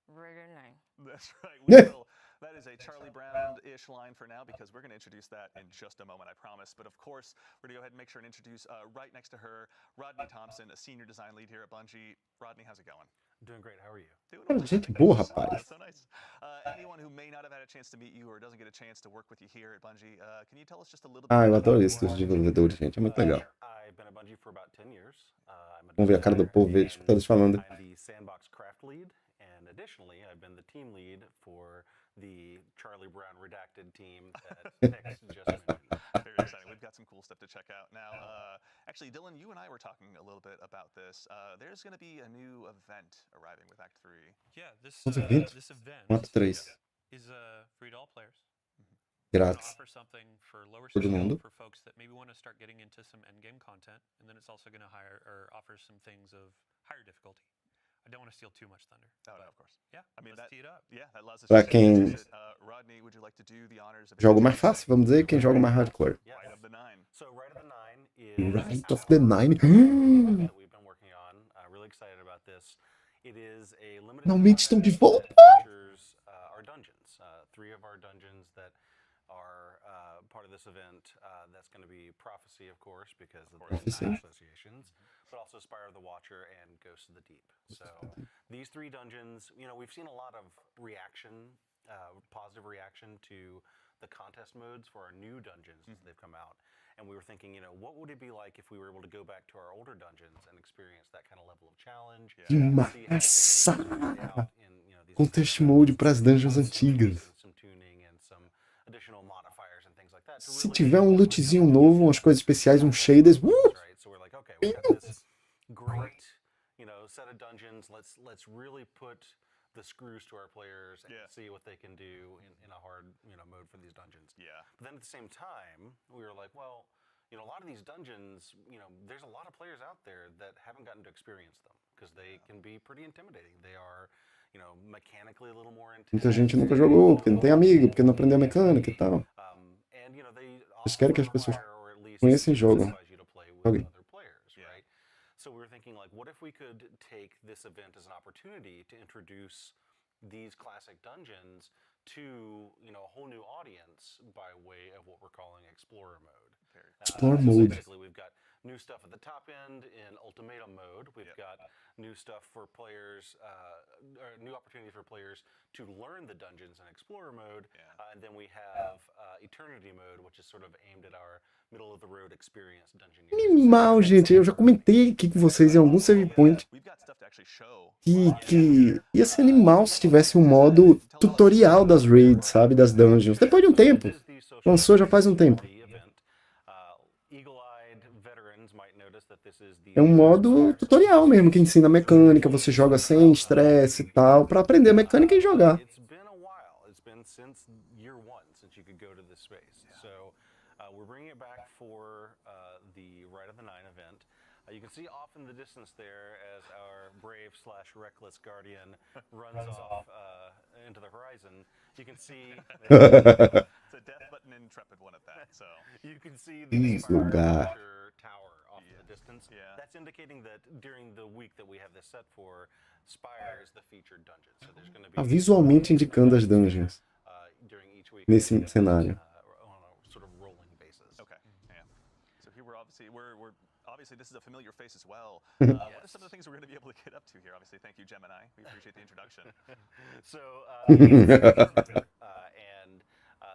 Rigger 9. That's right. We will That is a Charlie Brown-ish line for now because we're going to introduce that in just a moment, I promise. But of course, we're going to go ahead and make sure and introduce right next to her, Rodney Thompson, a senior design lead here at Bungie. Rodney, how's it going? Doing great. How are you? Doing Cara, well. gente boa, rapaz. That's so nice. Anyone who may not have had a chance to meet you or doesn't get a chance to work with you here at Bungie, can you tell us just a little bit Ah, eu about adoro isso dos desenvolvedores, gente. É muito legal. I've been at Bungie for about 10 years. I'm a Vamos ver a cara do designer povo, ver, and escutar eles falando. I'm the sandbox craft lead, and additionally, I've been the team lead for the Charlie Brown redacted team that Nick's just mentioned. Very exciting. We've got some cool stuff to check out. Now, actually, Dylan, you and I were talking a little bit about this. There's going to be a new event arriving with Act 3. Yeah, this evento? this event Ato 3. is free to all players. Grátis. Offer something for lower Todo skill mundo. for folks that maybe want to start getting into some end game content, and then it's also going to offer some things of higher difficulty. I don't want to steal too much thunder. Oh, no, of course. Yeah, I mean, let's that, tee it up. yeah, that allows us Pra to quem introduce it. Rodney, would you like to do the honors of joga o mais fácil, vamos dizer, quem joga o mais hardcore. Yes. Right of the Nine? So Right of the Nine is Right of the Nine. that we've been working on. Really excited about this. It is a limited Finalmente estão de volta. features our dungeons. 3 of our dungeons that are part of this event. That's going to be Prophecy, of course, because of the Prophecy. associations, but also Spire of the Watcher and Ghost of the Deep. So these 3 dungeons, we've seen a lot of reaction, positive reaction to the contest modes for our new dungeons as they've come out. And we were thinking, what would it be like if we were able to go back to our older dungeons and experience that kind of level of challenge? Que massa! Contest mode para as dungeons antigas. Se tiver um lootzinho novo, umas coisas especiais, uns shaders. Great, set of dungeons. Let's really put the screws to our players and see what they can do in a hard, mode for these dungeons. Yeah. But then at the same time, we were like, well, a lot of these dungeons, there's a lot of players out there that haven't gotten to experience them because they can be pretty intimidating. They are, mechanically a little more intense. Muita gente nunca jogou, porque não tem amigo, porque não aprendeu a mecânica e tal. And they Eles querem que as pessoas require, or at least conheçam e jogam. incentivize you to play with Joguem. other players, right? So we were thinking, like, what if we could take this event as an opportunity to introduce these classic dungeons to, a whole new audience by way of what we're calling Explorer mode. Explore So mode. basically, we've got new stuff at the top end in Ultimatum mode. We've got new stuff for players, or new opportunity for players to learn the dungeons in Explorer mode. And then we have Eternity mode, which is sort of aimed at our middle-of-the-road experience dungeon. Animal, gente. Eu já comentei aqui com vocês em algum save point We've got stuff to actually show. que ia ser animal se tivesse um modo tutorial das raids, sabe? Das dungeons. Depois de um tempo. Lançou já faz um tempo. É um modo tutorial mesmo, que ensina a mecânica, você joga sem estresse e tal, pra aprender a mecânica e jogar. It's been a while. It's been since year 1 since you could go to this space. So we're bringing it back for the Right of the Nine event. You can see off in the distance there as our brave/reckless guardian runs off into the horizon. You can see It's a death button intrepid one at that. So you can see the Isso, Spire cara. tower off in the distance. Yeah. That's indicating that during the week that we have this set for, Spire is the featured dungeon. So there's going to be Tá visualmente indicando as dungeons during each week nesse cenário. on a sort of rolling basis. okay, yeah. So here we're obviously this is a familiar face as well. What are some of the things we're going to be able to get up to here? Obviously, thank you, Gemini. We appreciate the introduction. So and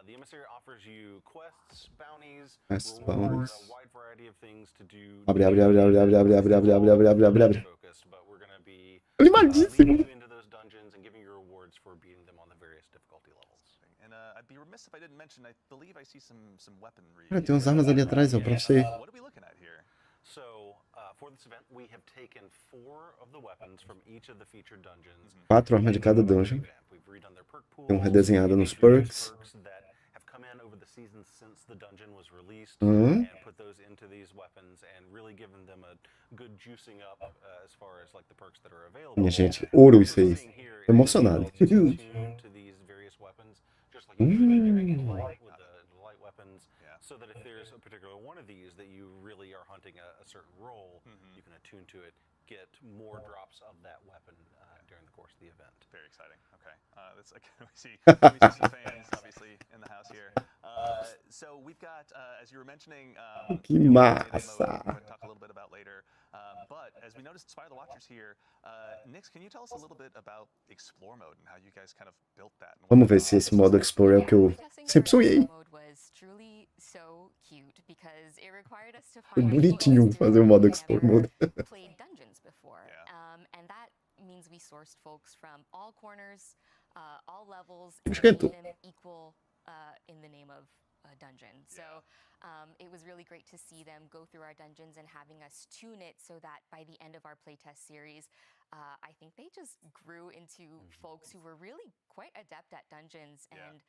the emissary offers you quests, bounties, Quests, rewards, bounties. a wide variety of things to do. Abre, abre, abre, abre, abre, abre, abre, abre, abre, abre, abre, abre, abre. Focused, but we're going to be Animadíssimo. leading you into those dungeons and giving you rewards for beating them on the various difficulty levels. And I'd be remiss if I didn't mention. I believe I see some weaponry. Cara, tem umas armas ali atrás, ó, pra você. What are we looking at here? So for this event, we have taken 4 of the weapons from each of the featured dungeons. 4 armas de cada dungeon. We've redone their perk pool. Tem um redesenhado nos perks. That have come in over the season since the dungeon was released, Uhum. and put those into these weapons and really given them a good juicing up as far as like the perks that are available. Minha gente, ouro isso aí. Tô emocionado. to these various weapons, just like you should be doing in light with the light weapons, so that if there's a particular one of these that you really are hunting a certain role, you can attune to it, get more drops of that weapon during the course of the event. Very exciting. Okay. That's we see some fans obviously in the house here. So we've got, as you were mentioning, Que the mode massa! we're going to talk a little bit about later. But as we noticed, Inspire the Watchers here, Nix, can you tell us a little bit about Explore mode and how you guys kind of built that? Vamos ver se esse modo Explore é o que eu sempre sonhei. Foi bonitinho fazer o modo Explore mode. Means we sourced folks from all corners, all levels, Me and esquentou. made them equal in the name of a dungeon. So it was really great to see them go through our dungeons and having us tune it so that by the end of our playtest series, I think they just grew into folks who were really quite adept at dungeons, and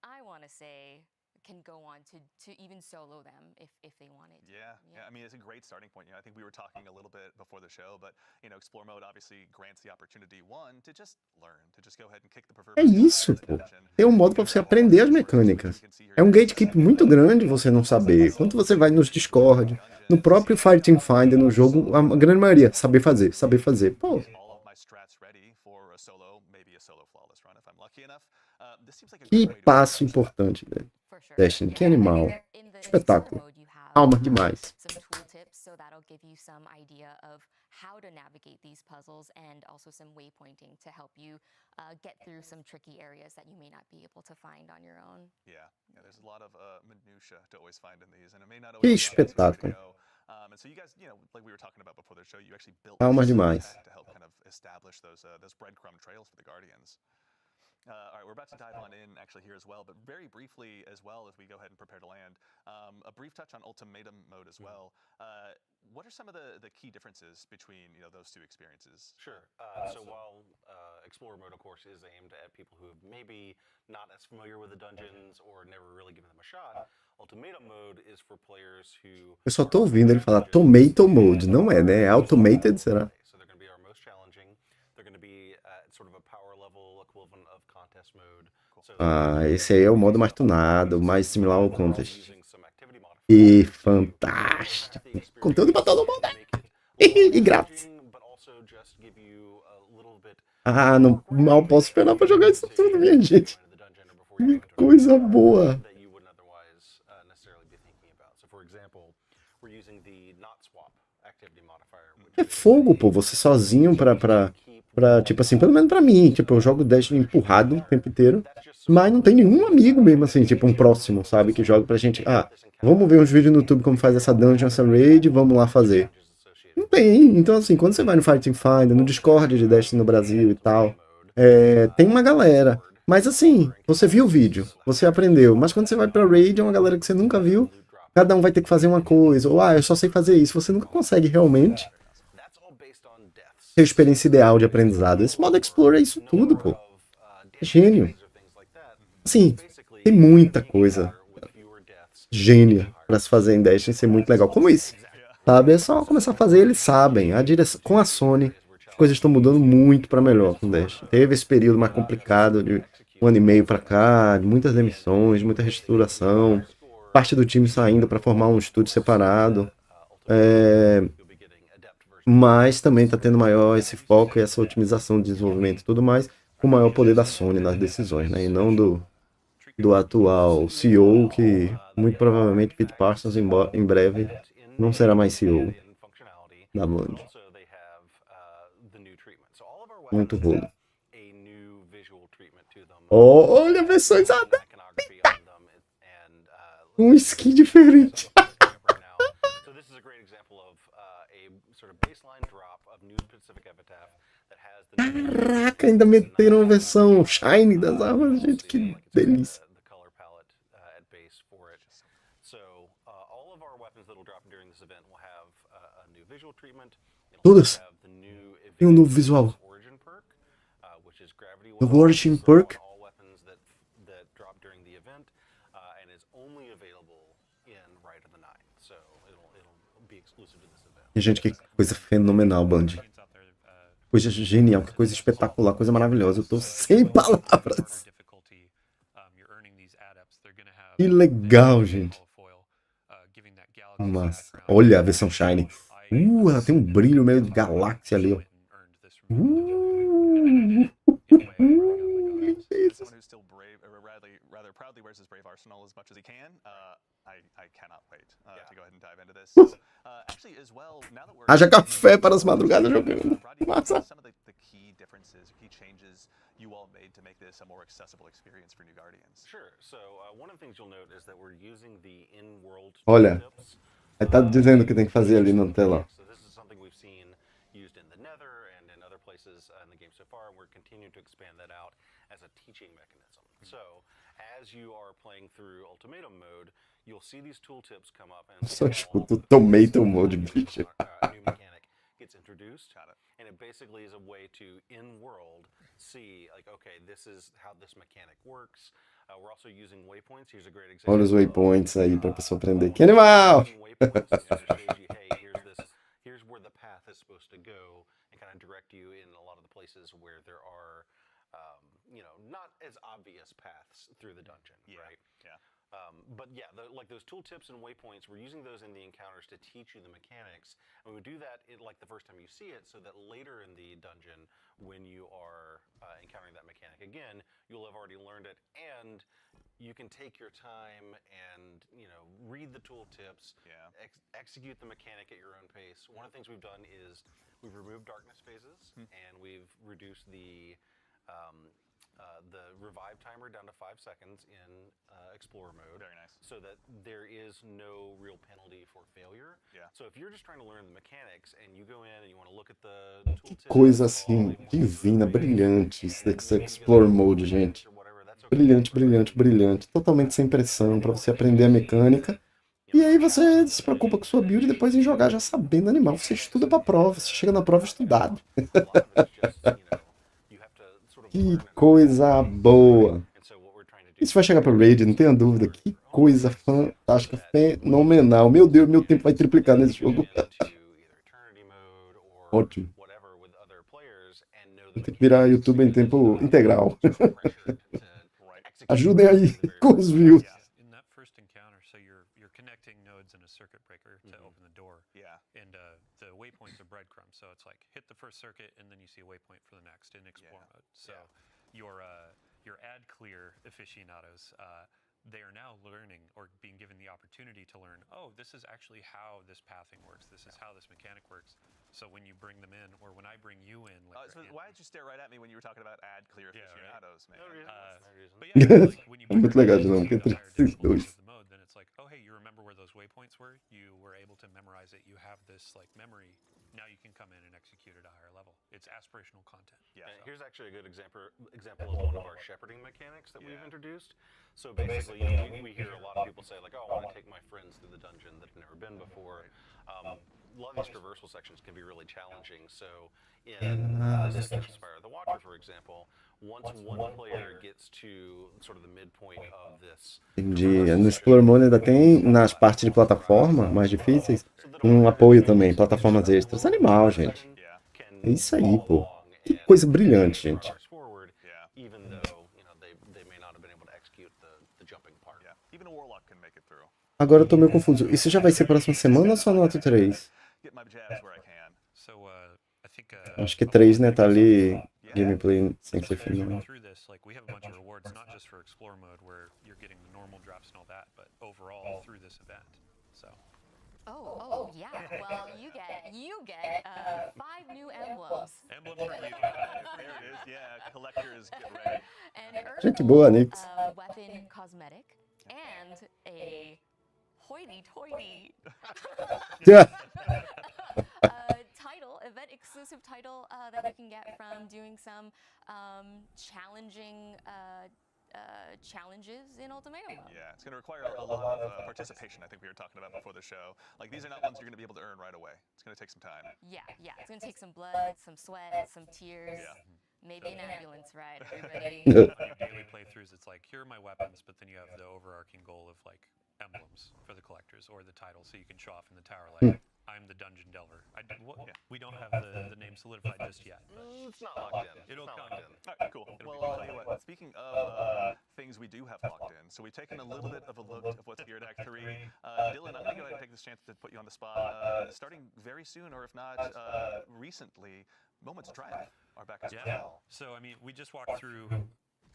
I want to say can go on to even solo them if they wanted. Yeah. I mean, it's a great starting point. I think we were talking a little bit before the show, but Explore mode obviously grants the opportunity, one, to just learn, to just go ahead and kick the É proverbial isso, pô. Tem um modo pra você aprender as mecânicas. É um gatekeep muito grande você não saber. Quando você vai nos Discord, no próprio Fighting Finder, no jogo, a grande maioria, saber fazer. Pô, que passo importante, velho. Destiny, que animal. Espetáculo. Alma demais. Some tooltips, so that'll give you some idea of how to navigate these puzzles and also some waypointing to help you get through some tricky areas that you may not be able to find on your own. Yeah, there's a lot of minutia to always find in these, and it may not Que always be obvious where to espetáculo. go. And so you guys, like we were talking about before the show, you actually built Alma this demais. tech to help kind of establish those breadcrumb trails for the Guardians. All right, we're about to dive on in actually here as well, but very briefly as well as we go ahead and prepare to land, a brief touch on ultimatum mode as well. What are some of the key differences between those two experiences? Sure. So while Explorer mode, of course, is aimed at people who have maybe not as familiar with the dungeons or never really given them a shot, Ultimatum mode is for players who... Eu só tô ouvindo ele falar Tomato Mode. Não é, né? É Automated, será? So they're going to be our most challenging. They're going to be at sort of a power level equivalent of contest mode. Ah, esse aí é o modo mais tunado, mais similar ao Contest. E fantástico. Conteúdo pra todo mundo. E grátis. Ah, não, mal posso esperar pra jogar isso tudo, minha gente. Que coisa boa. É fogo, pô. Você sozinho pra tipo assim, pelo menos pra mim. Tipo, eu jogo Destiny empurrado o tempo inteiro. Mas não tem nenhum amigo mesmo, assim, tipo um próximo, sabe? Que joga pra gente. Ah, vamos ver uns vídeos no YouTube como faz essa dungeon, essa raid, vamos lá fazer. Não tem. Então, assim, quando você vai no Fighting Finder, no Discord de Destiny no Brasil e tal, tem uma galera. Mas assim, você viu o vídeo, você aprendeu. Mas quando você vai pra raid, é uma galera que você nunca viu. Cada um vai ter que fazer uma coisa. Ou, eu só sei fazer isso. Você nunca consegue realmente ter a experiência ideal de aprendizado. Esse modo Explorer é isso tudo, pô. É gênio. Assim, tem muita coisa gênia pra se fazer em Destiny ser muito legal. Como isso, sabe? É só começar a fazer, eles sabem. A direção, com a Sony, as coisas estão mudando muito pra melhor com Destiny. Teve esse período mais complicado de 1 ano e meio pra cá, de muitas demissões, muita reestruturação, parte do time saindo pra formar um estúdio separado. Mas também tá tendo maior esse foco e essa otimização de desenvolvimento e tudo mais, com o maior poder da Sony nas decisões, né? E não do atual CEO, que muito provavelmente Pete Parsons em breve não será mais CEO da Band. Muito rolo. Olha a versões um skin diferente. Caraca, ainda meteram a versão Shine das armas, gente, que delícia. Todas. Tem um novo visual. Novo Origin Perk. E, gente, que coisa fenomenal, Band. Coisa genial, que coisa espetacular, coisa maravilhosa. Eu tô sem palavras. Que legal, gente. Massa. Olha a versão Shine. Ela tem um brilho meio de galáxia ali, ó. someone who's still brave, or rather proudly wears his brave arsenal as much as he can, I cannot wait to go ahead and dive into this. So, actually, as well, now that we're Haja café para as madrugadas jogando. Brad, you Massa. some of the key differences, key changes you all made to make this a more accessible experience for new Guardians. Sure. So one of the things you'll note is that we're using the in-world Olha, tips. aí tá dizendo o que tem que fazer ali no telão. So this is something we've seen used in the Nether and in other places in the game so far, and we're continuing to expand that out as a teaching mechanism. So as you are playing through Ultimatum mode, you'll see these tooltips come up, and Só escuto o Tomato Mode, bicho. a new mechanic gets introduced. And it basically is a way to, in-world, see, like, okay, this is how this mechanic works. We're also using waypoints. Here's a great example. Olha os waypoints aí pra pessoa aprender. Que animal! Using waypoints to show you, hey, here's where the path is supposed to go, and kind of direct you in a lot of the places where there are, not as obvious paths through the dungeon, right? Yeah. But yeah, like those tooltips and waypoints, we're using those in the encounters to teach you the mechanics. And we do that like the first time you see it, so that later in the dungeon, when you are encountering that mechanic again, you'll have already learned it, and you can take your time and read the tooltips, execute the mechanic at your own pace. One of the things we've done is we've removed darkness phases, and we've reduced the revive timer down to 5 seconds in Explorer mode. Very nice. So that there is no real penalty for failure. Yeah. So if you're just trying to learn the mechanics and you go in and you want to look at the tooltips, Coisa assim, divina, brilhante. Esse Explore Mode, gente. Brilhante, brilhante, brilhante. Totalmente sem pressão pra você aprender a mecânica. E aí você se preocupa com sua build e depois em jogar já sabendo animal. Você estuda pra prova, você chega na prova estudado. Que coisa boa! Isso vai chegar para o Raid, não tenha dúvida. Que coisa fantástica, fenomenal. Meu Deus, meu tempo vai triplicar nesse jogo. Ótimo. Vou ter que virar YouTube em tempo integral. Ajudem aí com os views. In that first encounter, so you're connecting nodes in a circuit breaker to open the door. Yeah. And the waypoints are breadcrumbs, so it's like hit the first circuit and then you see a waypoint for the next in explore mode. So your ad clear aficionados, they are now learning or being given the opportunity to learn, oh, this is actually how this pathing works. This is how this mechanic works. So when you bring them in, or when I bring you in, So why did you stare right at me when you were talking about ad clear aficionados, man? No reason. But yeah, like when you Muito legal de novo, que entre esses dois. the mode, then it's like, oh hey, you remember where those waypoints were? You were able to memorize it. You have this like memory. Now you can come in and execute at a higher level. It's aspirational content. Yeah. Here's actually a good example of one of our shepherding mechanics that we've introduced. So basically, we hear a lot of people say like, oh, I want to take my friends through the dungeon that have never been before. A lot of these traversal sections can be really challenging. So in the section of Spire of the Watcher, for example, once one player gets to sort of the midpoint of this. Entendi. No Explorer Mode ainda tem, nas partes de plataforma mais difíceis, apoio também, plataformas extras. Animal, gente. É isso aí, pô. Que coisa brilhante, gente. Agora eu tô meio confuso. Isso já vai ser próxima semana ou só no ato 3? Acho que 3, né? Tá ali gameplay sem ser filmado. Oh yeah. Well, you get 5 new emblems. Emblem for you. There it is. Yeah, collectors get ready. An Gente boa, Nix. weapon cosmetic and a hoity-toity event exclusive title that we can get from doing some challenging challenges in Ultimatum. Yeah, it's going to require a lot of participation, I think we were talking about before the show. Like, these are not ones you're going to be able to earn right away. It's going to take some time. Yeah, it's going to take some blood, some sweat, some tears. Yeah. Maybe an ambulance ride, everybody. Daily playthroughs, it's like, here are my weapons, but then you have the overarching goal of, like, emblems for the collectors or the title, so you can show off in the tower, like, I'm the dungeon delver. We don't have the name solidified just yet. It's not locked in. It'll come. All right, cool. Well, I'll tell you what, speaking of things we do have locked in, so we've taken a little bit of a look of what's here at Act 3. Dylan, I'm going to go ahead and take this chance to put you on the spot. Starting very soon, or if not recently, Moments of Triumph are back as well. So, I mean, we just walked through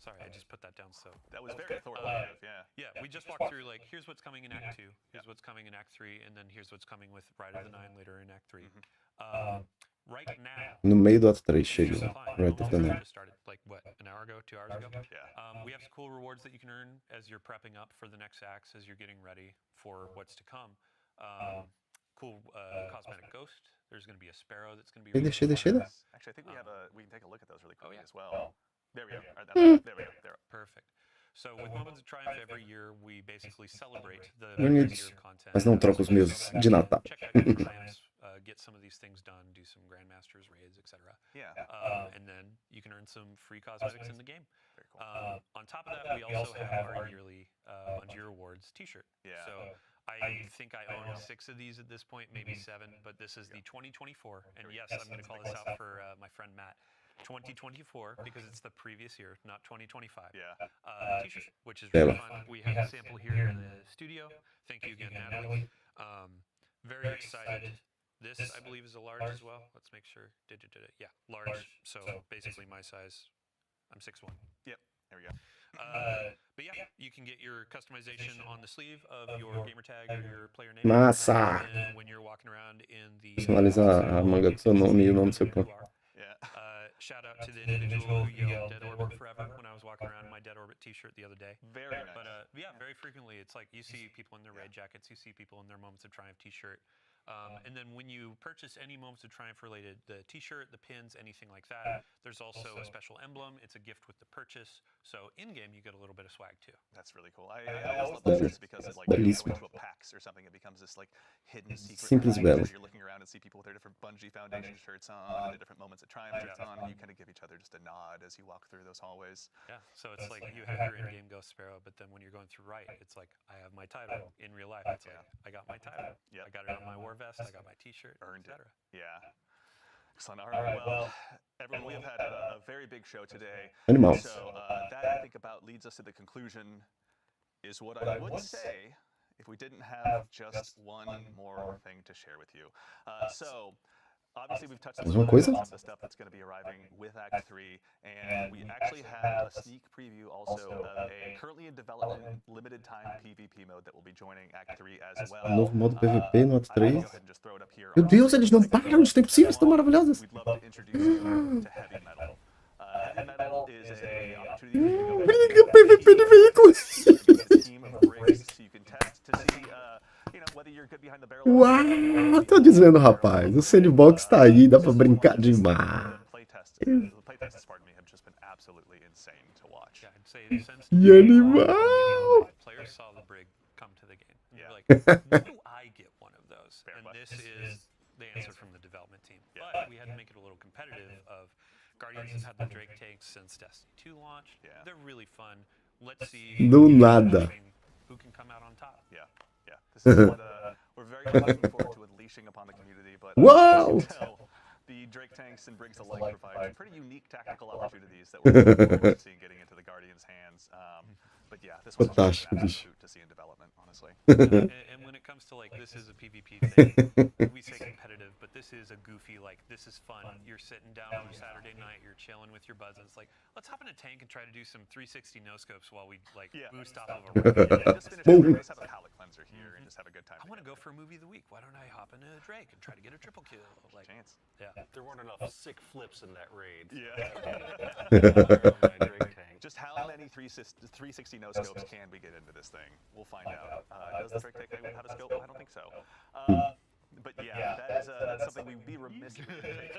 Sorry, I just put that down. So that was very authoritative. yeah, we just walked through like here's what's coming in Act 2, here's what's coming in Act 3, and then here's what's coming with Ride of the Nine later in Act 3. Right now, No meio do ato 3 chega. Right of the we Nine. just started like what, an hour ago, 2 hours ago. We have some cool rewards that you can earn as you're prepping up for the next acts, as you're getting ready for what's to come. Cool cosmetic ghost. There's going to be a sparrow that's going to be. Deixa. Actually, I think we can take a look at those really quickly as well. There we go. There we go. There. Perfect. So with Moments of Triumph every year, we basically celebrate the Bonitos. year of content. Mas não troco os meus de Natal. Check out your triumphs, get some of these things done, do some Grandmasters raids, etc. Yeah. And then you can earn some free cosmetics in the game. Very cool. On top of that, we also have our yearly Bungie Rewards T-shirt. Yeah. So I think I own 6 of these at this point, maybe 7. But this is the 2024, and yes, I'm going to call this out for my friend Matt. 2024 because it's the previous year, not 2025. Yeah. T-shirt, which is really fun. We have a sample here in the studio. Thank you again, Natalie. Very excited. This, I believe, is a large as well. Let's make sure. Yeah, large. So basically my size. I'm 6'1". Yep. There we go. But yeah, you can get your customization on the sleeve of your gamer tag or your player name. Massa! And when you're walking around in the Personalizar a manga com seu nome e o nome do seu clã. Yeah. Shout out to the individual who yelled Dead Orbit forever when I was walking around in my Dead Orbit t-shirt the other day. Very nice. But yeah, very frequently it's like you see people in their raid jackets, you see people in their Moments of Triumph t-shirt. And then when you purchase any Moments of Triumph related, the t-shirt, the pins, anything like that, there's also a special emblem. It's a gift with the purchase. So in-game, you get a little bit of swag too. That's really cool. I always love those shirts because it's like you go into a PAX or something, it becomes this like hidden secret. Simples thing belo. where You're looking around and see people with their different Bungie Foundation shirts on, the different Moments of Triumph shirts on, and you kind of give each other just a nod as you walk through those hallways. Yeah, so it's like you have your in-game Ghost Sparrow, but then when you're going through Right, it's like I have my title. In real life, it's like I got my title. Yep. I got it on my war vest. I got my t-shirt, Earned it. etc. Yeah. Excellent. All right. Well, everyone, we have had a very big show today. Animal. So that I think about leads us to the conclusion is what I would say if we didn't have just one more thing to share with you. So obviously we've touched on Mais uma coisa? some of the stuff that's going to be arriving with Act 3, and we actually have a sneak preview also of a currently in development limited time PvP mode that will be joining Act 3 as well. Novo modo PVP no ato I'm gonna 3. go ahead and just throw it up here. Meu Deus, eles não param, isso não é possível, estão maravilhosas. We'd love to introduce you to heavy metal. Heavy metal is a opportunity for you to go Briga, PVP de veículos. a team of rigs so you can test to see whether you're good behind the barrel. Uau, tô dizendo, rapaz, o sandbox tá aí, dá pra brincar demais. The playtests, pardon me, have just been absolutely insane to watch. Yeah, I'd say since Que animal! players saw the brig come to the game. And Yeah. they're like, when do I get one of those? Fair And question. this is the answer from the development team. Yeah. But we had to make it a little competitive. Guardians has had the Drake tanks since Destiny 2 launched. Yeah. They're really fun. Let's see Do nada. who can come out on top. Yeah, yeah. This is what we're very much looking forward to unleashing upon the community. But Wow! as you can tell, the Drake tanks and brigs alike provide pretty unique tactical opportunities that we're looking forward to seeing getting into the Guardians' hands. But yeah, this was just an Fantástico, absolute to see in development, honestly. And when it comes to like this is a PvP thing, we say competitive, but this is a goofy, like this is fun. You're sitting down on a Saturday night, you're chilling with your buds, and it's like, let's hop in a tank and try to do some 360 no scopes while we like boost off of a rocket. Just finish it, just have a palate cleanser here and just have a good time. I want to go for a movie of the week. Why don't I hop into a Drake and try to get a triple kill? Like, Chance. yeah. There weren't enough sick flips in that raid. Yeah. Just how many 360 no scopes can we get into this thing? We'll find out. Does the Drake tank have a scope? I don't think so. But yeah, that's something we'd be remiss if we didn't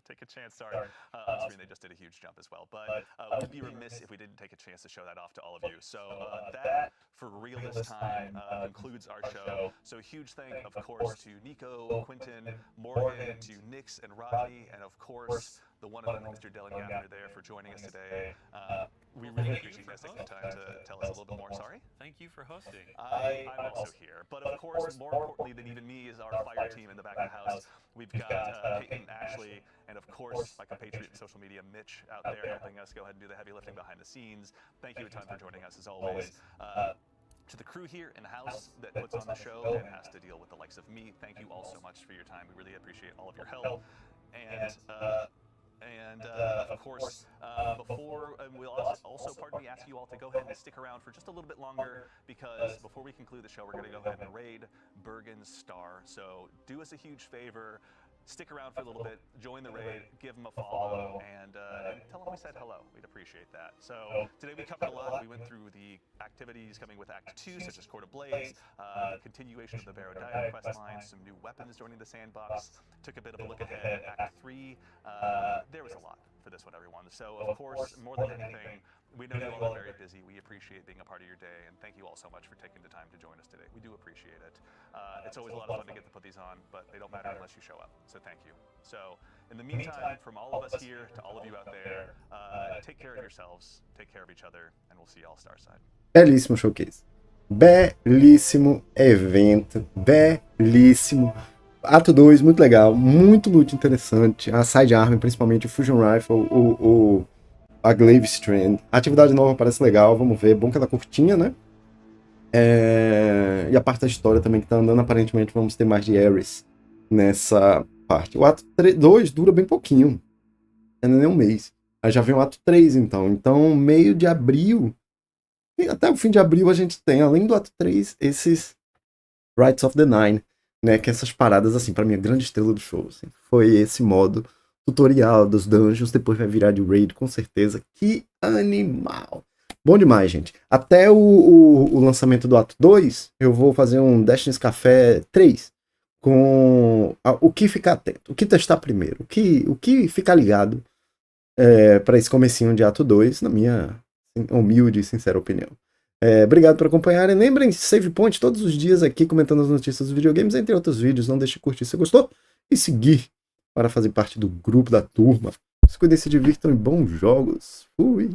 take a chance. Sorry, on screen they just did a huge jump as well. But we'd be remiss if we didn't take a chance to show that off to all of you. So that, for real this time, concludes our show. So huge thank, of course, to Nico, Quentin, Morgan, to Nix and Rodney, and of course, the one and only Mr. Dylan Gaffner there for joining us today. We really appreciate you guys taking the time to tell us a little bit more. Sorry? Thank you for hosting. I'm also here. But of course, more importantly than even me is our fire team in the back of the house. We've got Peyton, Ashley, and of course, my compatriot in social media, Mitch, out there helping us go ahead and do the heavy lifting behind the scenes. Thank you a ton for joining us as always. To the crew here in-house that puts on the show and has to deal with the likes of me, thank you all so much for your time. We really appreciate all of your help. And And of course, before we'll also, pardon me, ask you all to go ahead and stick around for just a little bit longer, because before we conclude the show, we're going to go ahead and raid Bergen's star. So do us a huge favor. Stick around for a little bit, join the raid, give them a follow, and tell them we said hello. We'd appreciate that. So today we covered a lot. We went through the activities coming with Act 2, such as Court of Blades, the continuation of the Vero Diet quest line, some new weapons joining the sandbox, took a bit of a look ahead at Act 3. There was a lot for this one, everyone. So, of course, more than anything, we know you all are very busy. We appreciate being a part of your day, and thank you all so much for taking the time to join us today. We do appreciate it. It's always a lot of fun to get to put these on, but they don't matter unless you show up. So thank you. So in the meantime, from all of us here to all of you out there, take care of yourselves, take care of each other, and we'll see you all Starside. Belíssimo showcase. Belíssimo evento. Belíssimo. Ato 2, muito legal. Muito loot interessante. A sidearm, principalmente o Fusion Rifle, a Glaive Strand. A atividade nova parece legal, vamos ver. Bom que ela é curtinha, né? E a parte da história também que tá andando, aparentemente vamos ter mais de Heresy nessa parte. O ato 2 dura bem pouquinho. Ainda nem um mês. Aí já vem o ato 3, então. Então, meio de abril, até o fim de abril a gente tem, além do ato 3, esses Rites of the Nine, né? Que essas paradas, assim, pra mim, a grande estrela do show, assim, foi esse modo tutorial dos dungeons, depois vai virar de raid, com certeza. Que animal! Bom demais, gente. Até o lançamento do ato 2, eu vou fazer um Destiny's Café 3, com o que ficar atento, o que testar primeiro, o que ficar ligado para esse comecinho de ato 2, na minha humilde e sincera opinião. Obrigado por acompanharem. Lembrem-se, Save Point todos os dias aqui, comentando as notícias dos videogames, entre outros vídeos. Não deixe de curtir se gostou e seguir para fazer parte do grupo da turma. Se cuidem, se divirtam e bons jogos. Fui!